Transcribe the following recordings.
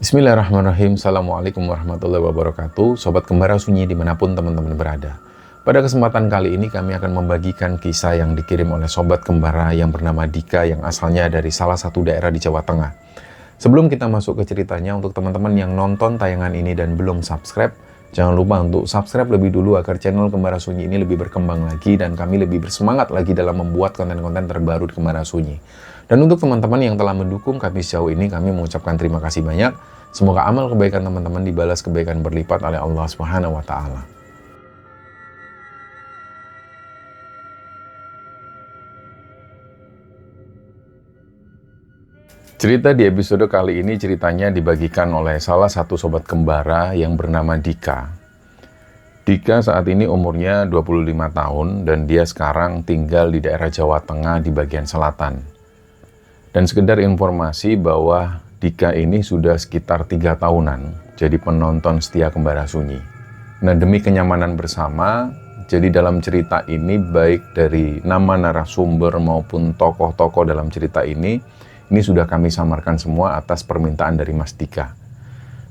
Bismillahirrahmanirrahim. Assalamualaikum warahmatullahi wabarakatuh. Sobat Kembara Sunyi dimanapun teman-teman berada. Pada kesempatan kali ini kami akan membagikan kisah yang dikirim oleh Sobat Kembara yang bernama Dika yang asalnya dari salah satu daerah di Jawa Tengah. Sebelum kita masuk ke ceritanya, untuk teman-teman yang nonton tayangan ini dan belum subscribe, jangan lupa untuk subscribe lebih dulu agar channel Kembara Sunyi ini lebih berkembang lagi dan kami lebih bersemangat lagi dalam membuat konten-konten terbaru di Kembara Sunyi. Dan untuk teman-teman yang telah mendukung kami sejauh ini, kami mengucapkan terima kasih banyak. Semoga amal kebaikan teman-teman dibalas kebaikan berlipat oleh Allah Subhanahu wa Ta'ala. Cerita di episode kali ini ceritanya dibagikan oleh salah satu sobat kembara yang bernama Dika. Dika saat ini umurnya 25 tahun dan dia sekarang tinggal di daerah Jawa Tengah di bagian selatan. Dan sekedar informasi bahwa Dika ini sudah sekitar 3 tahunan jadi penonton setia Kembara Sunyi. Nah, demi kenyamanan bersama, jadi dalam cerita ini baik dari nama narasumber maupun tokoh-tokoh dalam cerita ini sudah kami samarkan semua atas permintaan dari Mas Dika.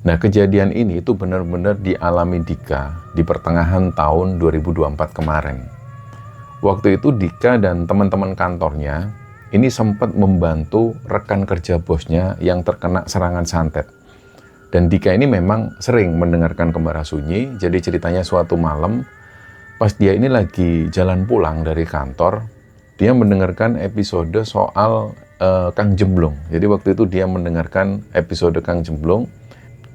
Nah, kejadian ini itu benar-benar dialami Dika di pertengahan tahun 2024 kemarin. Waktu itu Dika dan teman-teman kantornya ini sempat membantu rekan kerja bosnya yang terkena serangan santet. Dan Dika ini memang sering mendengarkan Kembara Sunyi. Jadi ceritanya suatu malam, pas dia ini lagi jalan pulang dari kantor, dia mendengarkan episode soal Kang Jemblung. Jadi waktu itu dia mendengarkan episode Kang Jemblung.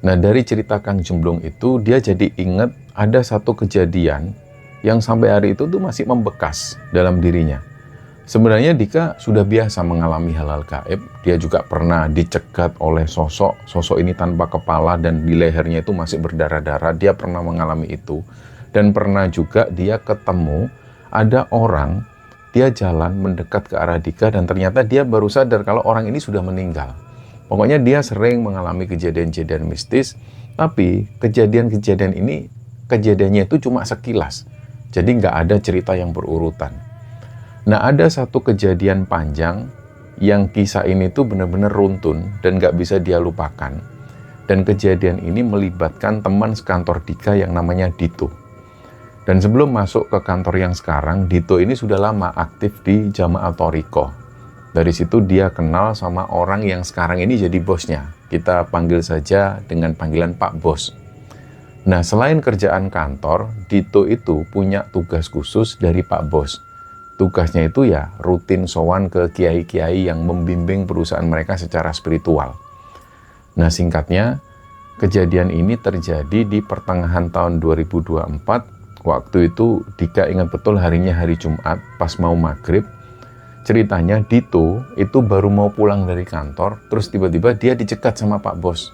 Nah, dari cerita Kang Jemblung itu, dia jadi ingat ada satu kejadian yang sampai hari itu tuh masih membekas dalam dirinya. Sebenarnya Dika sudah biasa mengalami hal-hal gaib. Dia juga pernah dicegat oleh sosok ini tanpa kepala dan di lehernya itu masih berdarah-darah. Dia pernah mengalami itu. Dan pernah juga dia ketemu ada orang, dia jalan mendekat ke arah Dika dan ternyata dia baru sadar kalau orang ini sudah meninggal. Pokoknya dia sering mengalami kejadian-kejadian mistis, tapi kejadian-kejadian ini kejadiannya itu cuma sekilas. Jadi nggak ada cerita yang berurutan. Nah, ada satu kejadian panjang yang kisah ini tuh benar-benar runtun dan gak bisa dia lupakan. Dan kejadian ini melibatkan teman sekantor Dika yang namanya Dito. Dan sebelum masuk ke kantor yang sekarang, Dito ini sudah lama aktif di Jamaah Thoriqoh. Dari situ dia kenal sama orang yang sekarang ini jadi bosnya. Kita panggil saja dengan panggilan Pak Bos. Nah, selain kerjaan kantor, Dito itu punya tugas khusus dari Pak Bos. Tugasnya itu ya rutin sowan ke kiai-kiai yang membimbing perusahaan mereka secara spiritual. Nah, singkatnya, kejadian ini terjadi di pertengahan tahun 2024. Waktu itu Dika ingat betul harinya hari Jumat pas mau maghrib. Ceritanya Dito itu baru mau pulang dari kantor, terus tiba-tiba dia dicegat sama Pak Bos.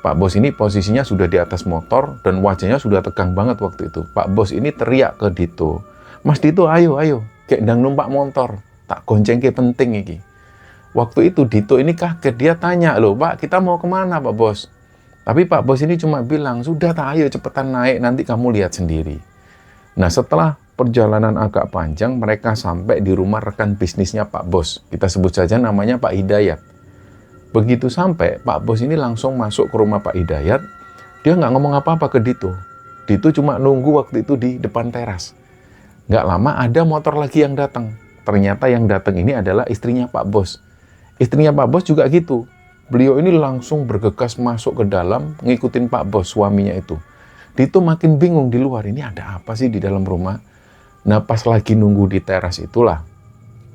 Pak Bos ini posisinya sudah di atas motor dan wajahnya sudah tegang banget waktu itu. Pak Bos ini teriak ke Dito, "Mas Dito, ayo, kayak ndang numpak motor, tak gonceng ke penting iki." Waktu itu Dito ini kaget, dia tanya, "Loh Pak, kita mau kemana Pak Bos?" Tapi Pak Bos ini cuma bilang, "Sudah tak, ayo cepetan naik, nanti kamu lihat sendiri." Nah, setelah perjalanan agak panjang, mereka sampai di rumah rekan bisnisnya Pak Bos. Kita sebut saja namanya Pak Hidayat. Begitu sampai, Pak Bos ini langsung masuk ke rumah Pak Hidayat. Dia nggak ngomong apa-apa ke Dito. Dito cuma nunggu waktu itu di depan teras. Nggak lama ada motor lagi yang datang. Ternyata yang datang ini adalah istrinya Pak Bos. Istrinya Pak Bos juga gitu. Beliau ini langsung bergegas masuk ke dalam, ngikutin Pak Bos, suaminya itu. Dito makin bingung di luar, ini ada apa sih di dalam rumah? Nah, pas lagi nunggu di teras itulah,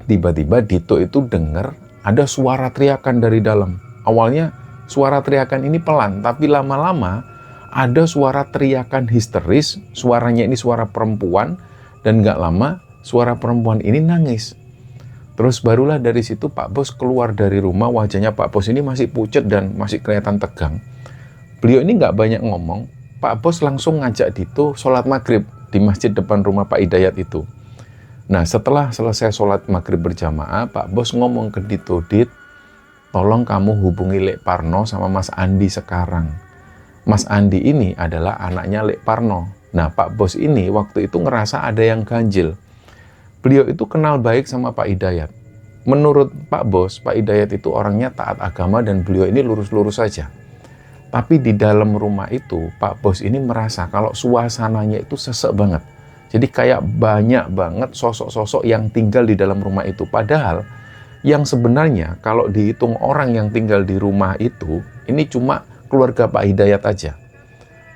tiba-tiba Dito itu dengar ada suara teriakan dari dalam. Awalnya suara teriakan ini pelan, tapi lama-lama ada suara teriakan histeris, suaranya ini suara perempuan. Dan gak lama, suara perempuan ini nangis. Terus barulah dari situ Pak Bos keluar dari rumah, wajahnya Pak Bos ini masih pucat dan masih kelihatan tegang. Beliau ini gak banyak ngomong, Pak Bos langsung ngajak Dito sholat maghrib di masjid depan rumah Pak Hidayat itu. Nah, setelah selesai sholat maghrib berjamaah, Pak Bos ngomong ke Dito, "Dit, tolong kamu hubungi Lek Parno sama Mas Andi sekarang. Mas Andi ini adalah anaknya Lek Parno." Nah, Pak Bos ini waktu itu ngerasa ada yang ganjil. Beliau itu kenal baik sama Pak Hidayat. Menurut Pak Bos, Pak Hidayat itu orangnya taat agama dan beliau ini lurus-lurus saja. Tapi di dalam rumah itu, Pak Bos ini merasa kalau suasananya itu sesek banget. Jadi kayak banyak banget sosok-sosok yang tinggal di dalam rumah itu. Padahal yang sebenarnya kalau dihitung orang yang tinggal di rumah itu, ini cuma keluarga Pak Hidayat aja.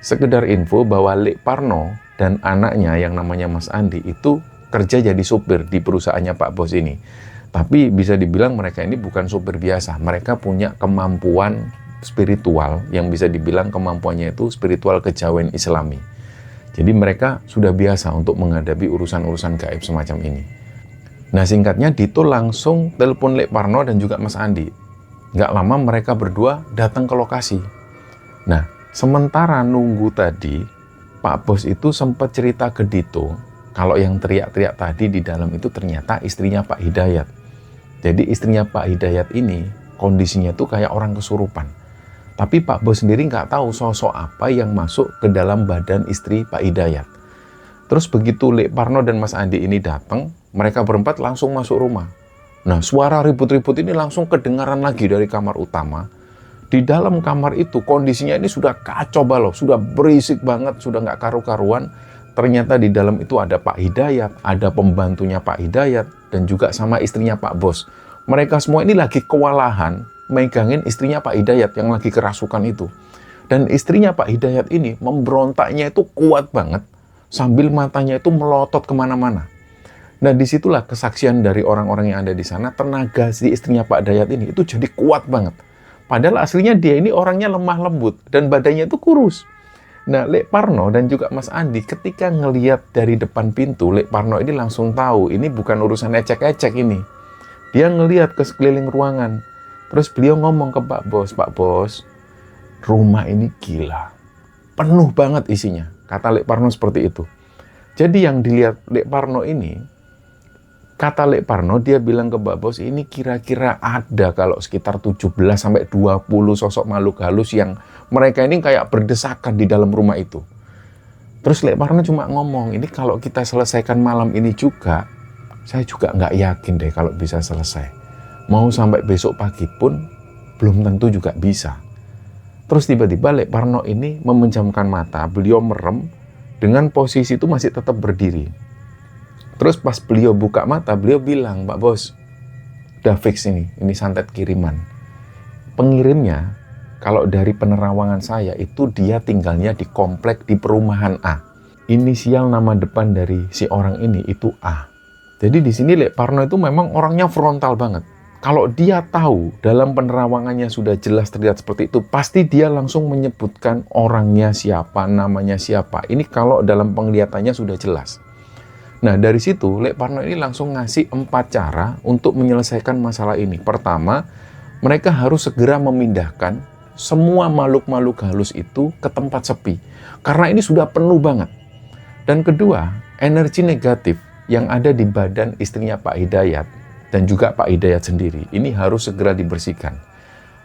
Sekedar info bahwa Lek Parno dan anaknya yang namanya Mas Andi itu kerja jadi supir di perusahaannya Pak Bos ini. Tapi bisa dibilang mereka ini bukan supir biasa. Mereka punya kemampuan spiritual yang bisa dibilang kemampuannya itu spiritual kejawen Islami. Jadi mereka sudah biasa untuk menghadapi urusan-urusan gaib semacam ini. Nah singkatnya Dito langsung telepon Lek Parno dan juga Mas Andi. Nggak lama mereka berdua datang ke lokasi. Nah sementara nunggu tadi, Pak Bos itu sempat cerita ke Dito kalau yang teriak-teriak tadi di dalam itu ternyata istrinya Pak Hidayat. Jadi istrinya Pak Hidayat ini kondisinya tuh kayak orang kesurupan. Tapi Pak Bos sendiri nggak tahu sosok apa yang masuk ke dalam badan istri Pak Hidayat. Terus begitu Lek Parno dan Mas Andi ini datang, mereka berempat langsung masuk rumah. Nah suara ribut-ribut ini langsung kedengaran lagi dari kamar utama. Di dalam kamar itu kondisinya ini sudah kacau balau, sudah berisik banget, sudah nggak karu-karuan. Ternyata di dalam itu ada Pak Hidayat, ada pembantunya Pak Hidayat, dan juga sama istrinya Pak Bos. Mereka semua ini lagi kewalahan megangin istrinya Pak Hidayat yang lagi kerasukan itu. Dan istrinya Pak Hidayat ini memberontaknya itu kuat banget, sambil matanya itu melotot kemana-mana. Nah disitulah kesaksian dari orang-orang yang ada di sana, tenaga si istrinya Pak Hidayat ini itu jadi kuat banget. Padahal aslinya dia ini orangnya lemah lembut dan badannya itu kurus. Nah, Lek Parno dan juga Mas Andi ketika ngelihat dari depan pintu, Lek Parno ini langsung tahu ini bukan urusan ecek-ecek ini. Dia ngelihat ke sekeliling ruangan. Terus beliau ngomong ke Pak Bos, rumah ini gila. Penuh banget isinya. Kata Lek Parno seperti itu. Jadi yang dilihat Lek Parno ini, kata Lek Parno, dia bilang ke Pak Bos, ini kira-kira ada kalau sekitar 17-20 sosok makhluk halus yang mereka ini kayak berdesakan di dalam rumah itu. Terus Lek Parno cuma ngomong, ini kalau kita selesaikan malam ini juga, saya juga nggak yakin deh kalau bisa selesai. Mau sampai besok pagi pun, belum tentu juga bisa. Terus tiba-tiba Lek Parno ini memejamkan mata, beliau merem, dengan posisi itu masih tetap berdiri. Terus pas beliau buka mata, beliau bilang, Pak Bos, udah fix ini santet kiriman. Pengirimnya, kalau dari penerawangan saya, itu dia tinggalnya di komplek di perumahan A. Inisial nama depan dari si orang ini itu A. Jadi di sini Lek Parno itu memang orangnya frontal banget. Kalau dia tahu dalam penerawangannya sudah jelas terlihat seperti itu, pasti dia langsung menyebutkan orangnya siapa, namanya siapa. Ini kalau dalam penglihatannya sudah jelas. Nah dari situ Lek Parno ini langsung ngasih 4 cara untuk menyelesaikan masalah ini. Pertama, mereka harus segera memindahkan semua makhluk-makhluk halus itu ke tempat sepi. Karena ini sudah penuh banget. Dan kedua, energi negatif yang ada di badan istrinya Pak Hidayat dan juga Pak Hidayat sendiri, ini harus segera dibersihkan.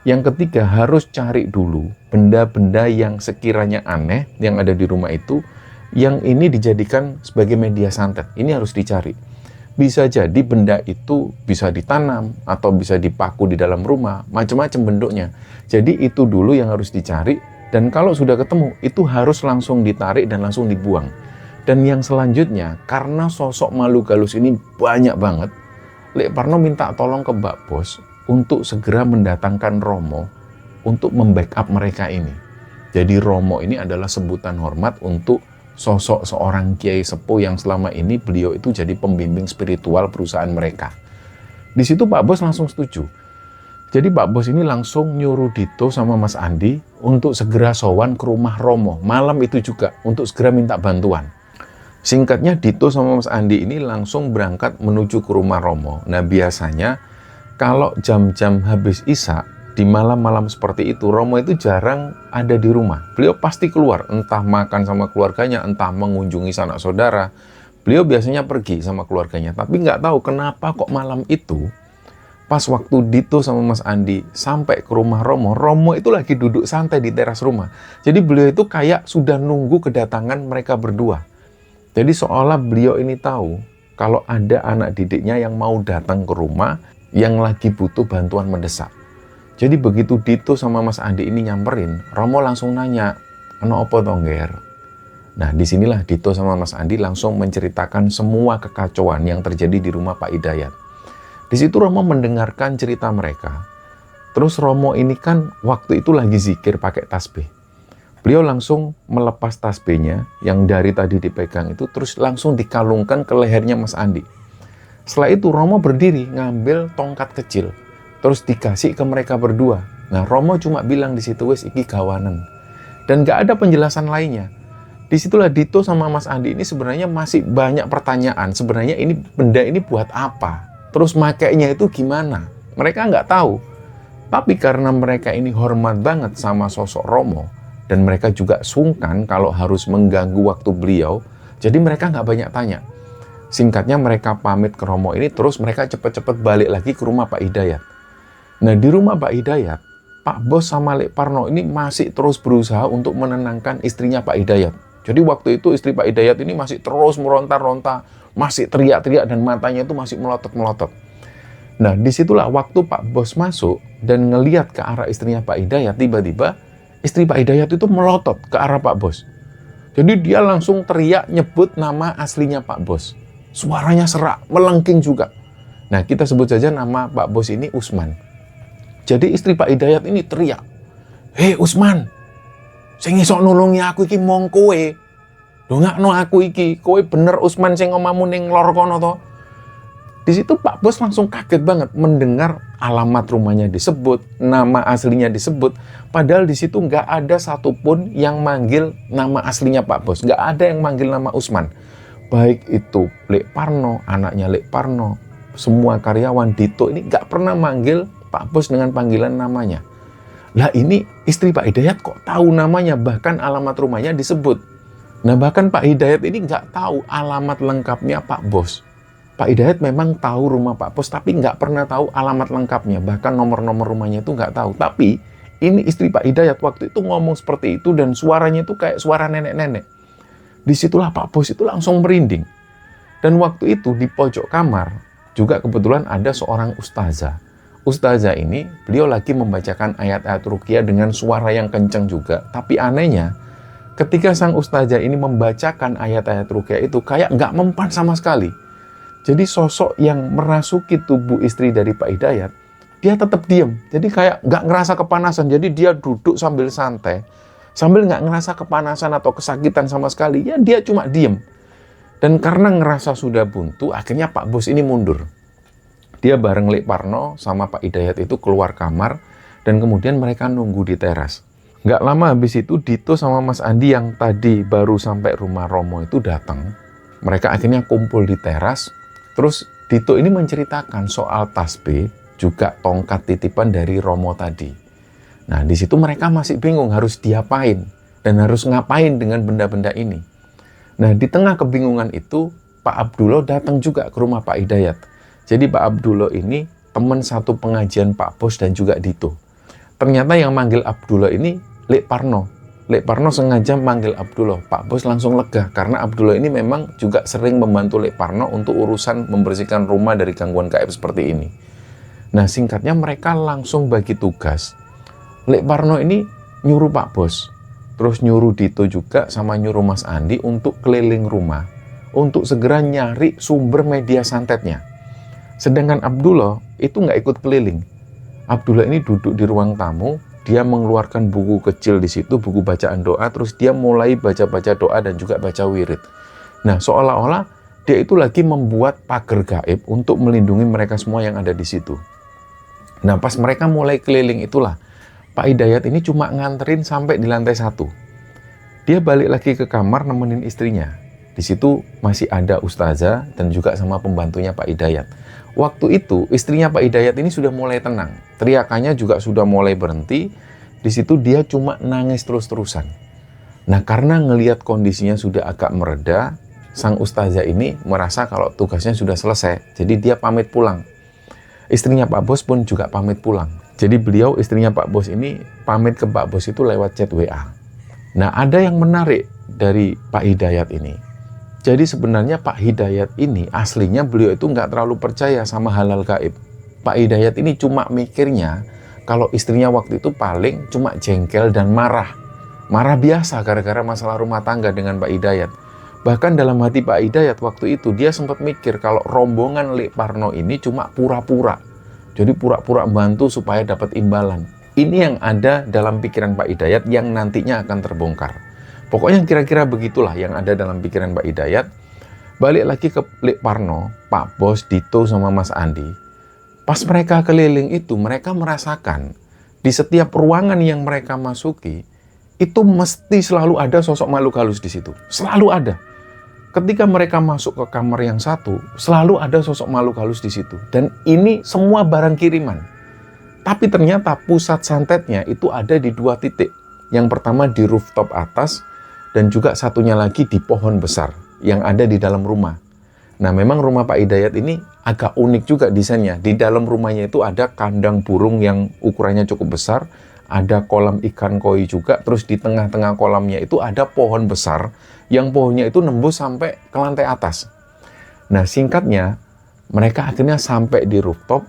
Yang ketiga, harus cari dulu benda-benda yang sekiranya aneh yang ada di rumah itu, yang ini dijadikan sebagai media santet. Ini harus dicari. Bisa jadi benda itu bisa ditanam atau bisa dipaku di dalam rumah, macam-macam bentuknya. Jadi itu dulu yang harus dicari, dan kalau sudah ketemu, itu harus langsung ditarik dan langsung dibuang. Dan yang selanjutnya, karena sosok makhluk halus ini banyak banget, Lek Parno minta tolong ke Mbak Bos untuk segera mendatangkan Romo untuk membackup mereka ini. Jadi Romo ini adalah sebutan hormat untuk sosok seorang kiai sepuh yang selama ini beliau itu jadi pembimbing spiritual perusahaan mereka. Di situ Pak Bos langsung setuju. Jadi Pak Bos ini langsung nyuruh Dito sama Mas Andi untuk segera sowan ke rumah Romo malam itu juga untuk segera minta bantuan. Singkatnya Dito sama Mas Andi ini langsung berangkat menuju ke rumah Romo. Nah biasanya kalau jam-jam habis Isya di malam-malam seperti itu, Romo itu jarang ada di rumah. Beliau pasti keluar, entah makan sama keluarganya, entah mengunjungi sanak saudara. Beliau biasanya pergi sama keluarganya, tapi nggak tahu kenapa kok malam itu, pas waktu Dito sama Mas Andi sampai ke rumah Romo, Romo itu lagi duduk santai di teras rumah. Jadi beliau itu kayak sudah nunggu kedatangan mereka berdua. Jadi seolah beliau ini tahu kalau ada anak didiknya yang mau datang ke rumah, yang lagi butuh bantuan mendesak. Jadi begitu Dito sama Mas Andi ini nyamperin, Romo langsung nanya, "Ono apa to, Ngger?" Nah, disinilah Dito sama Mas Andi langsung menceritakan semua kekacauan yang terjadi di rumah Pak Hidayat. Di situ Romo mendengarkan cerita mereka. Terus Romo ini kan waktu itu lagi zikir pakai tasbih. Beliau langsung melepas tasbihnya yang dari tadi dipegang itu, terus langsung dikalungkan ke lehernya Mas Andi. Setelah itu Romo berdiri ngambil tongkat kecil, terus dikasih ke mereka berdua. Nah, Romo cuma bilang di situ, "Wes iki gawanen." Dan gak ada penjelasan lainnya. Disitulah Dito sama Mas Andi ini sebenarnya masih banyak pertanyaan. Sebenarnya ini benda ini buat apa? Terus makainya itu gimana? Mereka nggak tahu. Tapi karena mereka ini hormat banget sama sosok Romo, dan mereka juga sungkan kalau harus mengganggu waktu beliau, jadi mereka nggak banyak tanya. Singkatnya mereka pamit ke Romo ini, terus mereka cepet-cepet balik lagi ke rumah Pak Hidayat. Nah, di rumah Pak Hidayat, Pak Bos sama Lek Parno ini masih terus berusaha untuk menenangkan istrinya Pak Hidayat. Jadi waktu itu istri Pak Hidayat ini masih terus meronta-ronta, masih teriak-teriak dan matanya itu masih melotot-melotot. Nah, disitulah waktu Pak Bos masuk dan ngeliat ke arah istrinya Pak Hidayat, tiba-tiba istri Pak Hidayat itu melotot ke arah Pak Bos. Jadi dia langsung teriak nyebut nama aslinya Pak Bos. Suaranya serak, melengking juga. Nah, kita sebut saja nama Pak Bos ini Usman. Jadi istri Pak Hidayat ini teriak, "Hei Usman, sing iso nulungi aku iki mong kowe. Dongakno aku iki, kowe bener Usman sing omamu ning lor kono to." Di situ Pak Bos langsung kaget banget mendengar alamat rumahnya disebut, nama aslinya disebut. Padahal di situ nggak ada satupun yang manggil nama aslinya Pak Bos. Nggak ada yang manggil nama Usman. Baik itu Lek Parno, anaknya Lek Parno, semua karyawan Dito ini nggak pernah manggil Pak Bos dengan panggilan namanya. Lah ini istri Pak Hidayat kok tahu namanya, bahkan alamat rumahnya disebut. Nah, bahkan Pak Hidayat ini nggak tahu alamat lengkapnya Pak Bos. Pak Hidayat memang tahu rumah Pak Bos, tapi nggak pernah tahu alamat lengkapnya. Bahkan nomor-nomor rumahnya itu nggak tahu. Tapi ini istri Pak Hidayat waktu itu ngomong seperti itu dan suaranya itu kayak suara nenek-nenek. Disitulah Pak Bos itu langsung merinding. Dan waktu itu di pojok kamar juga kebetulan ada seorang ustazah. Ustazah ini beliau lagi membacakan ayat-ayat ruqyah dengan suara yang kencang juga. Tapi anehnya ketika sang ustazah ini membacakan ayat-ayat ruqyah itu kayak nggak mempan sama sekali. Jadi sosok yang merasuki tubuh istri dari Pak Hidayat, dia tetap diam. Jadi kayak nggak ngerasa kepanasan. Jadi dia duduk sambil santai, sambil nggak ngerasa kepanasan atau kesakitan sama sekali. Ya dia cuma diam. Dan karena ngerasa sudah buntu, akhirnya Pak Bos ini mundur. Dia bareng Lek Parno sama Pak Hidayat itu keluar kamar, dan kemudian mereka nunggu di teras. Nggak lama habis itu Dito sama Mas Andi yang tadi baru sampai rumah Romo itu datang. Mereka akhirnya kumpul di teras. Terus Dito ini menceritakan soal tasbih, juga tongkat titipan dari Romo tadi. Nah, di situ mereka masih bingung harus diapain dan harus ngapain dengan benda-benda ini. Nah, di tengah kebingungan itu, Pak Abdullah datang juga ke rumah Pak Hidayat. Jadi Pak Abdullah ini teman satu pengajian Pak Bos dan juga Dito. Ternyata yang manggil Abdullah ini Lek Parno. Lek Parno sengaja manggil Abdullah. Pak Bos langsung lega karena Abdullah ini memang juga sering membantu Lek Parno untuk urusan membersihkan rumah dari gangguan gaib seperti ini. Nah, singkatnya mereka langsung bagi tugas. Lek Parno ini nyuruh Pak Bos, terus nyuruh Dito juga sama nyuruh Mas Andi untuk keliling rumah untuk segera nyari sumber media santetnya. Sedangkan Abdullah itu nggak ikut keliling. Abdullah ini duduk di ruang tamu. Dia mengeluarkan buku kecil di situ, buku bacaan doa, terus dia mulai baca-baca doa dan juga baca wirid. Nah, seolah-olah dia itu lagi membuat pagar gaib untuk melindungi mereka semua yang ada di situ. Nah, pas mereka mulai keliling itulah, Pak Hidayat ini cuma nganterin sampai di lantai 1. Dia balik lagi ke kamar nemenin istrinya. Di situ masih ada ustazah dan juga sama pembantunya Pak Hidayat. Waktu itu istrinya Pak Hidayat ini sudah mulai tenang, teriakannya juga sudah mulai berhenti. Di situ dia cuma nangis terus-terusan. Nah, karena ngelihat kondisinya sudah agak mereda, sang ustazah ini merasa kalau tugasnya sudah selesai, jadi dia pamit pulang. Istrinya Pak Bos pun juga pamit pulang. Jadi beliau, istrinya Pak Bos ini pamit ke Pak Bos itu lewat chat WA. Nah, ada yang menarik dari Pak Hidayat ini. Jadi sebenarnya Pak Hidayat ini aslinya beliau itu nggak terlalu percaya sama hal-hal gaib. Pak Hidayat ini cuma mikirnya kalau istrinya waktu itu paling cuma jengkel dan marah. Marah biasa gara-gara masalah rumah tangga dengan Pak Hidayat. Bahkan dalam hati Pak Hidayat waktu itu dia sempat mikir kalau rombongan Lek Parno ini cuma pura-pura. Jadi pura-pura bantu supaya dapat imbalan. Ini yang ada dalam pikiran Pak Hidayat yang nantinya akan terbongkar. Pokoknya kira-kira begitulah yang ada dalam pikiran Pak Hidayat. Balik lagi ke Lek Parno, Pak Bos, Dito sama Mas Andi. Pas mereka keliling itu, mereka merasakan di setiap ruangan yang mereka masuki, itu mesti selalu ada sosok makhluk halus di situ. Selalu ada. Ketika mereka masuk ke kamar yang satu, selalu ada sosok makhluk halus di situ. Dan ini semua barang kiriman. Tapi ternyata pusat santetnya itu ada di 2 titik. Yang pertama di rooftop atas, dan juga satunya lagi di pohon besar yang ada di dalam rumah. Nah, memang rumah Pak Hidayat ini agak unik juga desainnya. Di dalam rumahnya itu ada kandang burung yang ukurannya cukup besar, ada kolam ikan koi juga, terus di tengah-tengah kolamnya itu ada pohon besar, yang pohonnya itu nembus sampai ke lantai atas. Nah, singkatnya, mereka akhirnya sampai di rooftop.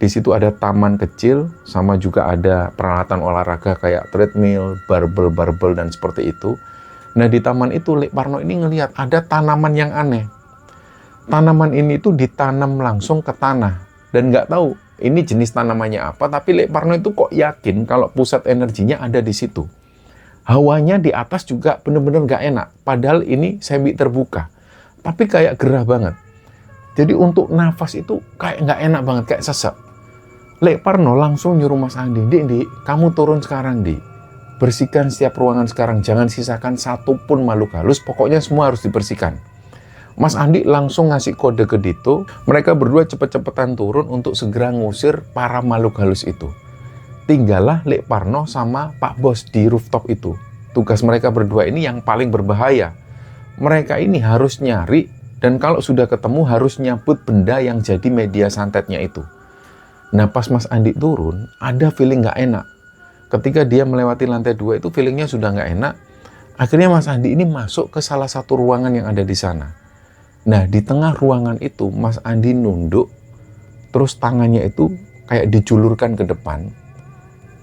Di situ ada taman kecil, sama juga ada peralatan olahraga kayak treadmill, barbel, dan seperti itu. Nah, di taman itu Lek Parno ini ngelihat ada tanaman yang aneh. Tanaman ini tuh ditanam langsung ke tanah. Dan nggak tahu ini jenis tanamannya apa, tapi Lek Parno itu kok yakin kalau pusat energinya ada di situ. Hawanya di atas juga bener-bener nggak enak. Padahal ini semi terbuka. Tapi kayak gerah banget. Jadi untuk nafas itu kayak nggak enak banget, kayak sesak. Lek Parno langsung nyuruh Mas Andi, Dik, kamu turun sekarang, Dik. Bersihkan setiap ruangan sekarang, jangan sisakan satu pun makhluk halus, pokoknya semua harus dibersihkan. Mas Andi langsung ngasih kode ke Dito, mereka berdua cepet-cepetan turun untuk segera ngusir para makhluk halus itu. Tinggallah Lek Parno sama Pak Bos di rooftop itu. Tugas mereka berdua ini yang paling berbahaya. Mereka ini harus nyari, dan kalau sudah ketemu harus nyabut benda yang jadi media santetnya itu. Nah, pas Mas Andi turun, ada feeling nggak enak. Ketika dia melewati lantai 2 itu feelingnya sudah nggak enak. Akhirnya Mas Andi ini masuk ke salah satu ruangan yang ada di sana. Nah, di tengah ruangan itu Mas Andi nunduk, terus tangannya itu kayak dijulurkan ke depan.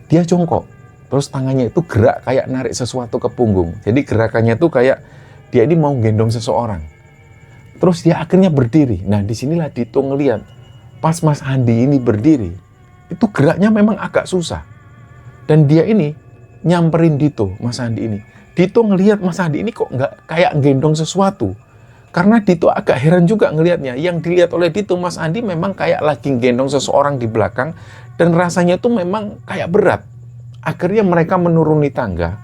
Dia jongkok, terus tangannya itu gerak kayak narik sesuatu ke punggung. Jadi gerakannya itu kayak dia ini mau gendong seseorang. Terus dia akhirnya berdiri. Nah, disinilah Dito ngeliat, pas Mas Andi ini berdiri, itu geraknya memang agak susah. Dan dia ini nyamperin Dito, Mas Andi ini. Dito ngelihat Mas Andi ini kok nggak kayak gendong sesuatu. Karena Dito agak heran juga ngelihatnya. Yang dilihat oleh Dito, Mas Andi memang kayak lagi gendong seseorang di belakang. Dan rasanya tuh memang kayak berat. Akhirnya mereka menuruni tangga.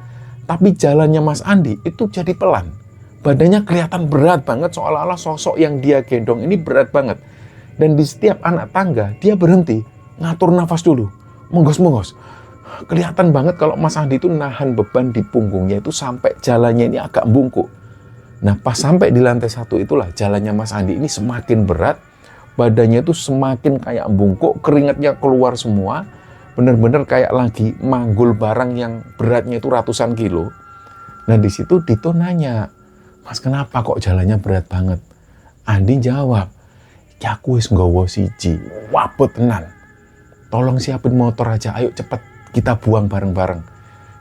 Tapi jalannya Mas Andi itu jadi pelan. Badannya kelihatan berat banget, seolah-olah sosok yang dia gendong ini berat banget. Dan di setiap anak tangga, dia berhenti, ngatur nafas dulu, menggos-menggos. Kelihatan banget kalau Mas Andi itu nahan beban di punggungnya itu sampai jalannya ini agak bungkuk. Nah, pas sampai di lantai 1 itulah jalannya Mas Andi ini semakin berat, badannya itu semakin kayak bungkuk, keringatnya keluar semua, bener-bener kayak lagi manggul barang yang beratnya itu ratusan kilo. Nah, di situ Dito nanya, Mas, kenapa kok jalannya berat banget? Andi jawab, ya aku wis nggawa siji, wabut tenan. Tolong siapin motor aja, ayo cepet. Kita buang bareng-bareng.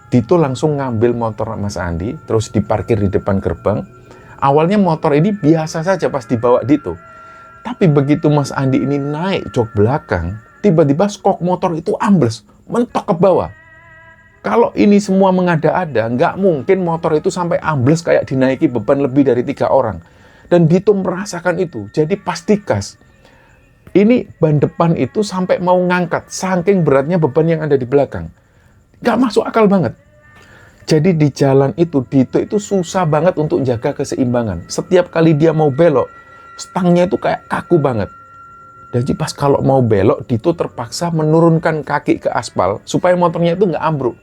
Dito langsung ngambil motor Mas Andi, terus diparkir di depan gerbang. Awalnya motor ini biasa saja pas dibawa Dito. Tapi begitu Mas Andi ini naik jok belakang, tiba-tiba skok motor itu ambles, mentok ke bawah. Kalau ini semua mengada-ada, nggak mungkin motor itu sampai ambles kayak dinaiki beban lebih dari 3 orang. Dan Dito merasakan itu, jadi pas digas. Ini ban depan itu sampai mau ngangkat, saking beratnya beban yang ada di belakang. Gak masuk akal banget. Jadi di jalan itu, Dito itu susah banget untuk jaga keseimbangan. Setiap kali dia mau belok, stangnya itu kayak kaku banget. Jadi pas kalau mau belok, Dito terpaksa menurunkan kaki ke aspal, supaya motornya itu nggak ambruk.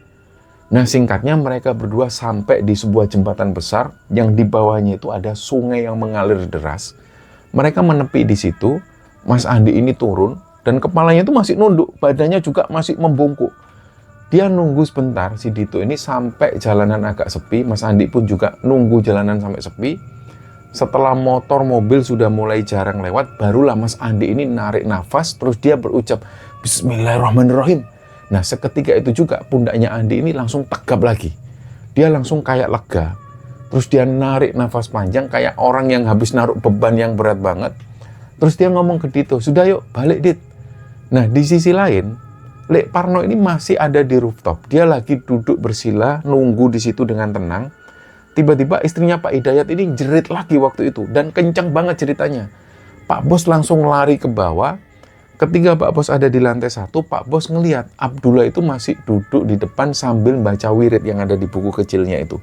Nah, singkatnya mereka berdua sampai di sebuah jembatan besar, yang di bawahnya itu ada sungai yang mengalir deras. Mereka menepi di situ. Mas Andi ini turun, dan kepalanya itu masih nunduk, badannya juga masih membungkuk. Dia nunggu sebentar, si Dito ini sampai jalanan agak sepi, Mas Andi pun juga nunggu jalanan sampai sepi. Setelah motor, mobil sudah mulai jarang lewat, barulah Mas Andi ini narik nafas, terus dia berucap, Bismillahirrahmanirrahim. Nah, seketika itu juga pundaknya Andi ini langsung tegap lagi. Dia langsung kayak lega. Terus dia narik nafas panjang kayak orang yang habis naruh beban yang berat banget. Terus dia ngomong ke Dito, "Sudah yuk, balik Dit." Nah, di sisi lain, Lek Parno ini masih ada di rooftop. Dia lagi duduk bersila, nunggu di situ dengan tenang. Tiba-tiba istrinya Pak Hidayat ini jerit lagi waktu itu. Dan kencang banget ceritanya. Pak Bos langsung lari ke bawah. Ketika Pak Bos ada di lantai 1, Pak Bos ngelihat Abdullah itu masih duduk di depan sambil baca wirid yang ada di buku kecilnya itu.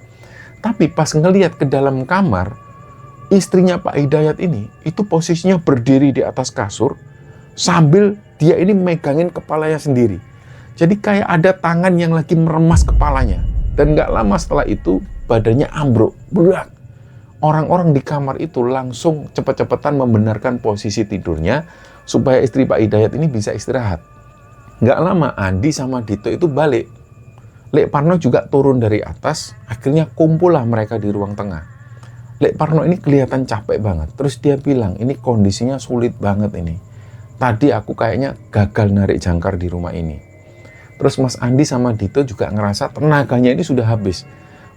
Tapi pas ngelihat ke dalam kamar, istrinya Pak Hidayat ini, itu posisinya berdiri di atas kasur, sambil dia ini megangin kepalanya sendiri. Jadi kayak ada tangan yang lagi meremas kepalanya. Dan gak lama setelah itu, badannya ambruk, berat. Orang-orang di kamar itu langsung cepet-cepetan membenarkan posisi tidurnya, supaya istri Pak Hidayat ini bisa istirahat. Gak lama, Andi sama Dito itu balik. Lek Parno juga turun dari atas, akhirnya kumpullah mereka di ruang tengah. Lek Parno ini kelihatan capek banget. Terus dia bilang, ini kondisinya sulit banget ini. Tadi aku kayaknya gagal narik jangkar di rumah ini. Terus Mas Andi sama Dito juga ngerasa tenaganya ini sudah habis.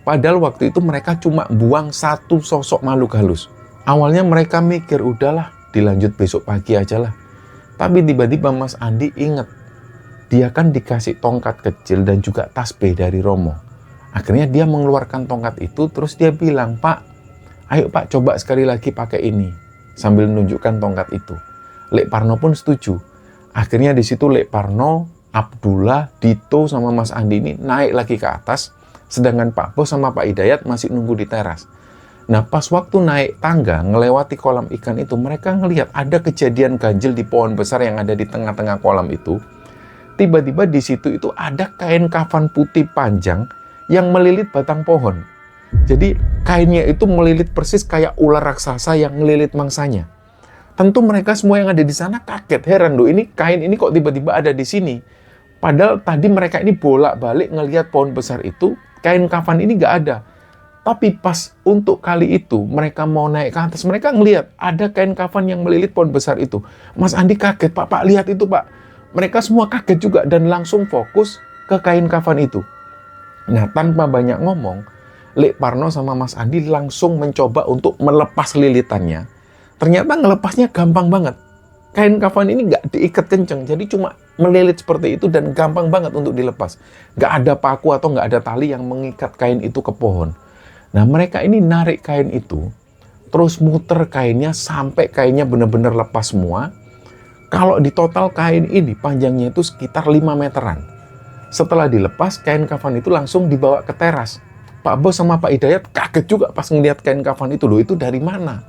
Padahal waktu itu mereka cuma buang satu sosok makhluk halus. Awalnya mereka mikir, udahlah, dilanjut besok pagi aja lah. Tapi tiba-tiba Mas Andi inget, dia kan dikasih tongkat kecil dan juga tasbih dari Romo. Akhirnya dia mengeluarkan tongkat itu, terus dia bilang, "Pak, ayo Pak coba sekali lagi pakai ini." Sambil menunjukkan tongkat itu. Lek Parno pun setuju. Akhirnya di situ Lek Parno, Abdullah, Dito sama Mas Andi ini naik lagi ke atas, sedangkan Pak Bos sama Pak Hidayat masih nunggu di teras. Nah, pas waktu naik tangga ngelewati kolam ikan itu, mereka ngelihat ada kejadian ganjil di pohon besar yang ada di tengah-tengah kolam itu. Tiba-tiba di situ itu ada kain kafan putih panjang yang melilit batang pohon. Jadi kainnya itu melilit persis kayak ular raksasa yang ngelilit mangsanya. Tentu mereka semua yang ada di sana kaget, heran loh, ini kain ini kok tiba-tiba ada di sini. Padahal tadi mereka ini bolak-balik ngelihat pohon besar itu, kain kafan ini nggak ada. Tapi pas untuk kali itu mereka mau naik ke atas, mereka ngelihat ada kain kafan yang melilit pohon besar itu. Mas Andi kaget, Pak lihat itu Pak. Mereka semua kaget juga dan langsung fokus ke kain kafan itu. Nah, tanpa banyak ngomong, Lek Parno sama Mas Andi langsung mencoba untuk melepas lilitannya. Ternyata ngelepasnya gampang banget. Kain kafan ini nggak diikat kenceng, jadi cuma melilit seperti itu dan gampang banget untuk dilepas. Nggak ada paku atau nggak ada tali yang mengikat kain itu ke pohon. Nah, mereka ini narik kain itu, terus muter kainnya sampai kainnya benar-benar lepas semua. Kalau di total kain ini panjangnya itu sekitar 5 meteran. Setelah dilepas, kain kafan itu langsung dibawa ke teras. Pak Bos sama Pak Hidayat kaget juga pas ngeliat kain kafan itu. Loh, itu dari mana?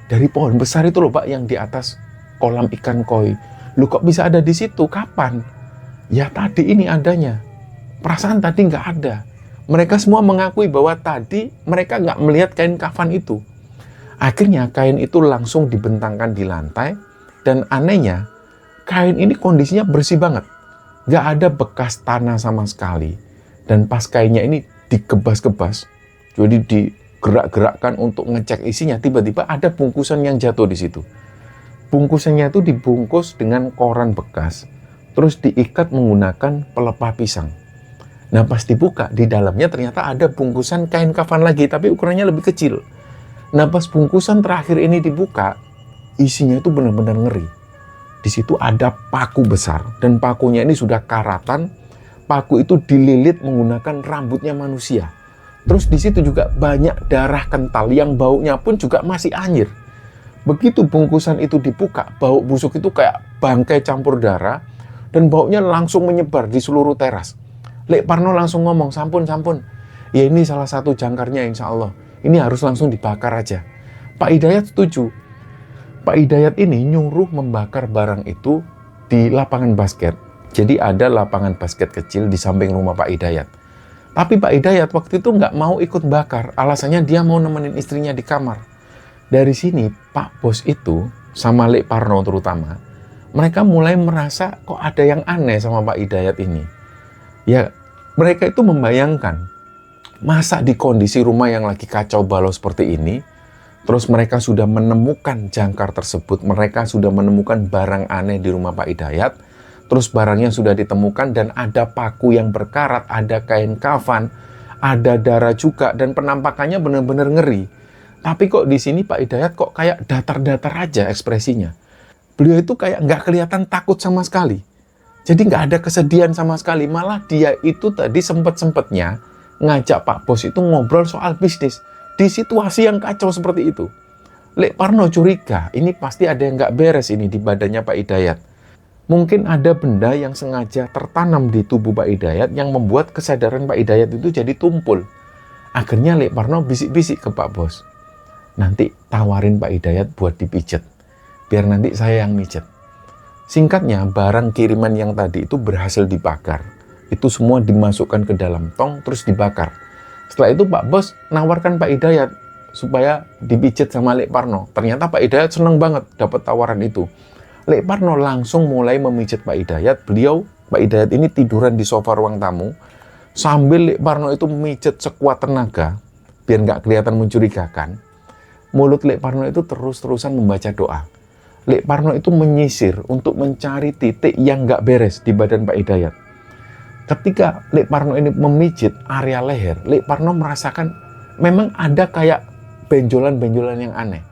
Dari pohon besar itu loh Pak, yang di atas kolam ikan koi. Loh, kok bisa ada di situ? Kapan? Ya tadi ini adanya. Perasaan tadi nggak ada. Mereka semua mengakui bahwa tadi mereka nggak melihat kain kafan itu. Akhirnya kain itu langsung dibentangkan di lantai. Dan anehnya, kain ini kondisinya bersih banget. Nggak ada bekas tanah sama sekali. Dan pas kainnya ini digebas-gebas, jadi digerak-gerakkan untuk ngecek isinya, tiba-tiba ada bungkusan yang jatuh di situ. Bungkusannya itu dibungkus dengan koran bekas, terus diikat menggunakan pelepah pisang. Nah, pas dibuka, di dalamnya ternyata ada bungkusan kain kafan lagi, tapi ukurannya lebih kecil. Nah, pas bungkusan terakhir ini dibuka, isinya itu benar-benar ngeri. Di situ ada paku besar, dan pakunya ini sudah karatan. Paku itu dililit menggunakan rambutnya manusia. Terus di situ juga banyak darah kental yang baunya pun juga masih anyir. Begitu bungkusan itu dibuka, bau busuk itu kayak bangkai campur darah, dan baunya langsung menyebar di seluruh teras. Lek Parno langsung ngomong, sampun. Ya ini salah satu jangkarnya insya Allah. Ini harus langsung dibakar aja. Pak Hidayat setuju. Pak Hidayat ini nyuruh membakar barang itu di lapangan basket. Jadi ada lapangan basket kecil di samping rumah Pak Hidayat. Tapi Pak Hidayat waktu itu nggak mau ikut bakar. Alasannya dia mau nemenin istrinya di kamar. Dari sini Pak Bos itu sama Lek Parno terutama, mereka mulai merasa kok ada yang aneh sama Pak Hidayat ini. Ya, mereka itu membayangkan, masa di kondisi rumah yang lagi kacau balau seperti ini, terus mereka sudah menemukan jangkar tersebut, mereka sudah menemukan barang aneh di rumah Pak Hidayat, terus barangnya sudah ditemukan dan ada paku yang berkarat, ada kain kafan, ada darah juga, dan penampakannya benar-benar ngeri. Tapi kok di sini Pak Hidayat kok kayak datar-datar aja ekspresinya. Beliau itu kayak nggak kelihatan takut sama sekali. Jadi nggak ada kesedihan sama sekali. Malah dia itu tadi sempet-sempetnya ngajak Pak Bos itu ngobrol soal bisnis. Di situasi yang kacau seperti itu. Lek Parno curiga, ini pasti ada yang nggak beres ini di badannya Pak Hidayat. Mungkin ada benda yang sengaja tertanam di tubuh Pak Hidayat yang membuat kesadaran Pak Hidayat itu jadi tumpul. Akhirnya Lek Parno bisik-bisik ke Pak Bos. Nanti tawarin Pak Hidayat buat dipijet. Biar nanti saya yang mijet. Singkatnya, barang kiriman yang tadi itu berhasil dibakar. Itu semua dimasukkan ke dalam tong, terus dibakar. Setelah itu Pak Bos nawarkan Pak Hidayat supaya dipijet sama Lek Parno. Ternyata Pak Hidayat seneng banget dapat tawaran itu. Lek Parno langsung mulai memijet Pak Hidayat. Pak Hidayat ini tiduran di sofa ruang tamu. Sambil Lek Parno itu mijet sekuat tenaga, biar nggak kelihatan mencurigakan, mulut Lek Parno itu terus-terusan membaca doa. Lek Parno itu menyisir untuk mencari titik yang nggak beres di badan Pak Hidayat. Ketika Lek Parno ini memijit area leher, Lek Parno merasakan memang ada kayak benjolan-benjolan yang aneh.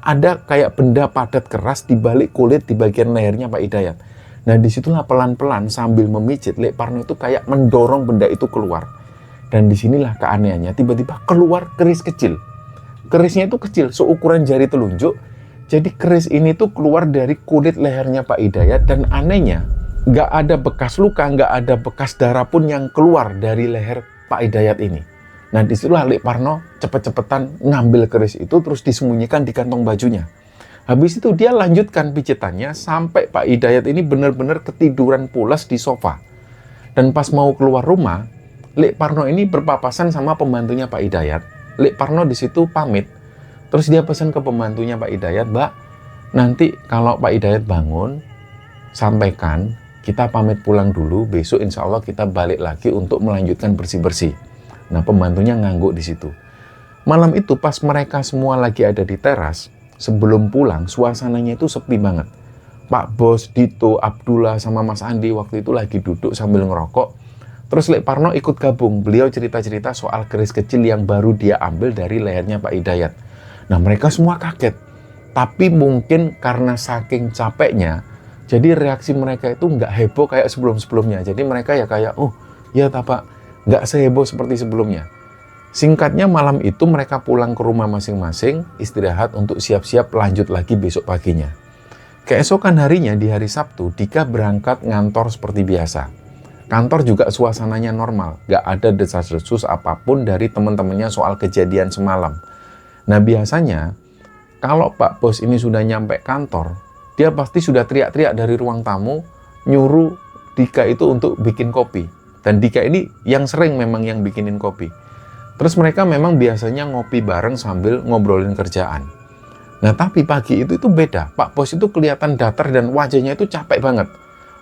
Ada kayak benda padat keras di balik kulit di bagian lehernya Pak Hidayat. Nah disitulah pelan-pelan sambil memijit, Lek Parno itu kayak mendorong benda itu keluar. Dan disinilah keanehannya, tiba-tiba keluar keris kecil. Kerisnya itu kecil, seukuran jari telunjuk. Jadi keris ini tuh keluar dari kulit lehernya Pak Hidayat. Dan anehnya, nggak ada bekas luka, nggak ada bekas darah pun yang keluar dari leher Pak Hidayat ini. Nah disitulah Lek Parno cepet-cepetan ngambil keris itu terus disembunyikan di kantong bajunya. Habis itu dia lanjutkan pijitannya sampai Pak Hidayat ini benar-benar ketiduran pulas di sofa. Dan pas mau keluar rumah, Lek Parno ini berpapasan sama pembantunya Pak Hidayat. Lek Parno di situ pamit. Terus dia pesan ke pembantunya Pak Hidayat, Mbak, nanti kalau Pak Hidayat bangun, sampaikan kita pamit pulang dulu. Besok insya Allah kita balik lagi untuk melanjutkan bersih-bersih. Nah pembantunya ngangguk di situ. Malam itu pas mereka semua lagi ada di teras, sebelum pulang suasananya itu sepi banget. Pak Bos, Dito, Abdullah sama Mas Andi waktu itu lagi duduk sambil ngerokok. Terus Lek Parno ikut gabung. Beliau cerita-cerita soal keris kecil yang baru dia ambil dari lehernya Pak Hidayat. Nah mereka semua kaget. Tapi mungkin karena saking capeknya, jadi reaksi mereka itu nggak heboh kayak sebelum-sebelumnya. Jadi mereka ya kayak, oh ya Pak, nggak seheboh seperti sebelumnya. Singkatnya malam itu mereka pulang ke rumah masing-masing, istirahat untuk siap-siap lanjut lagi besok paginya. Keesokan harinya di hari Sabtu, Dika berangkat ngantor seperti biasa. Kantor juga suasananya normal, nggak ada desas-desus apapun dari teman-temannya soal kejadian semalam. Nah biasanya, kalau Pak Bos ini sudah nyampe kantor, dia pasti sudah teriak-teriak dari ruang tamu, nyuruh Dika itu untuk bikin kopi. Dan Dika ini yang sering memang yang bikinin kopi. Terus mereka memang biasanya ngopi bareng sambil ngobrolin kerjaan. Nah tapi pagi itu beda. Pak Bos itu kelihatan datar dan wajahnya itu capek banget.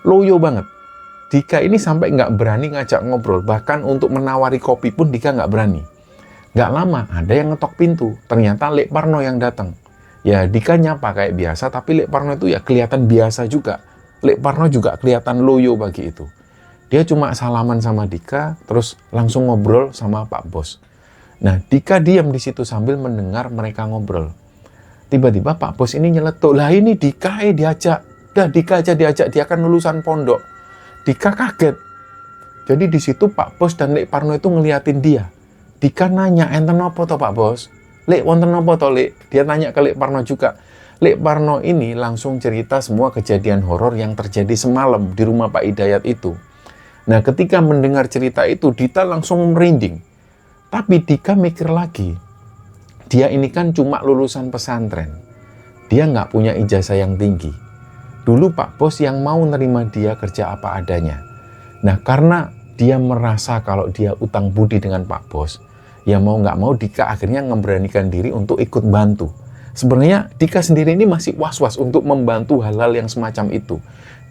Loyo banget. Dika ini sampai nggak berani ngajak ngobrol. Bahkan untuk menawari kopi pun Dika nggak berani. Nggak lama ada yang ngetok pintu. Ternyata Lek Parno yang datang. Ya Dika nyapa kayak biasa. Tapi Lek Parno itu ya kelihatan biasa juga. Lek Parno juga kelihatan loyo bagi itu. Dia cuma salaman sama Dika, terus langsung ngobrol sama Pak Bos. Nah, Dika diam di situ sambil mendengar mereka ngobrol. Tiba-tiba Pak Bos ini nyeletuk, lah ini Dika diajak. Dah Dika aja diajak, dia kan lulusan pondok. Dika kaget. Jadi di situ Pak Bos dan Lek Parno itu ngeliatin dia. Dika nanya, enten apa toh Pak Bos? Lek, wonten apa toh Lek? Dia tanya ke Lek Parno juga. Lek Parno ini langsung cerita semua kejadian horor yang terjadi semalam di rumah Pak Hidayat itu. Nah ketika mendengar cerita itu, Dita langsung merinding. Tapi Dika mikir lagi, dia ini kan cuma lulusan pesantren. Dia nggak punya ijazah yang tinggi. Dulu Pak Bos yang mau nerima dia kerja apa adanya. Nah karena dia merasa kalau dia utang budi dengan Pak Bos, ya mau nggak mau Dika akhirnya memberanikan diri untuk ikut bantu. Sebenarnya Dika sendiri ini masih was-was untuk membantu hal-hal yang semacam itu.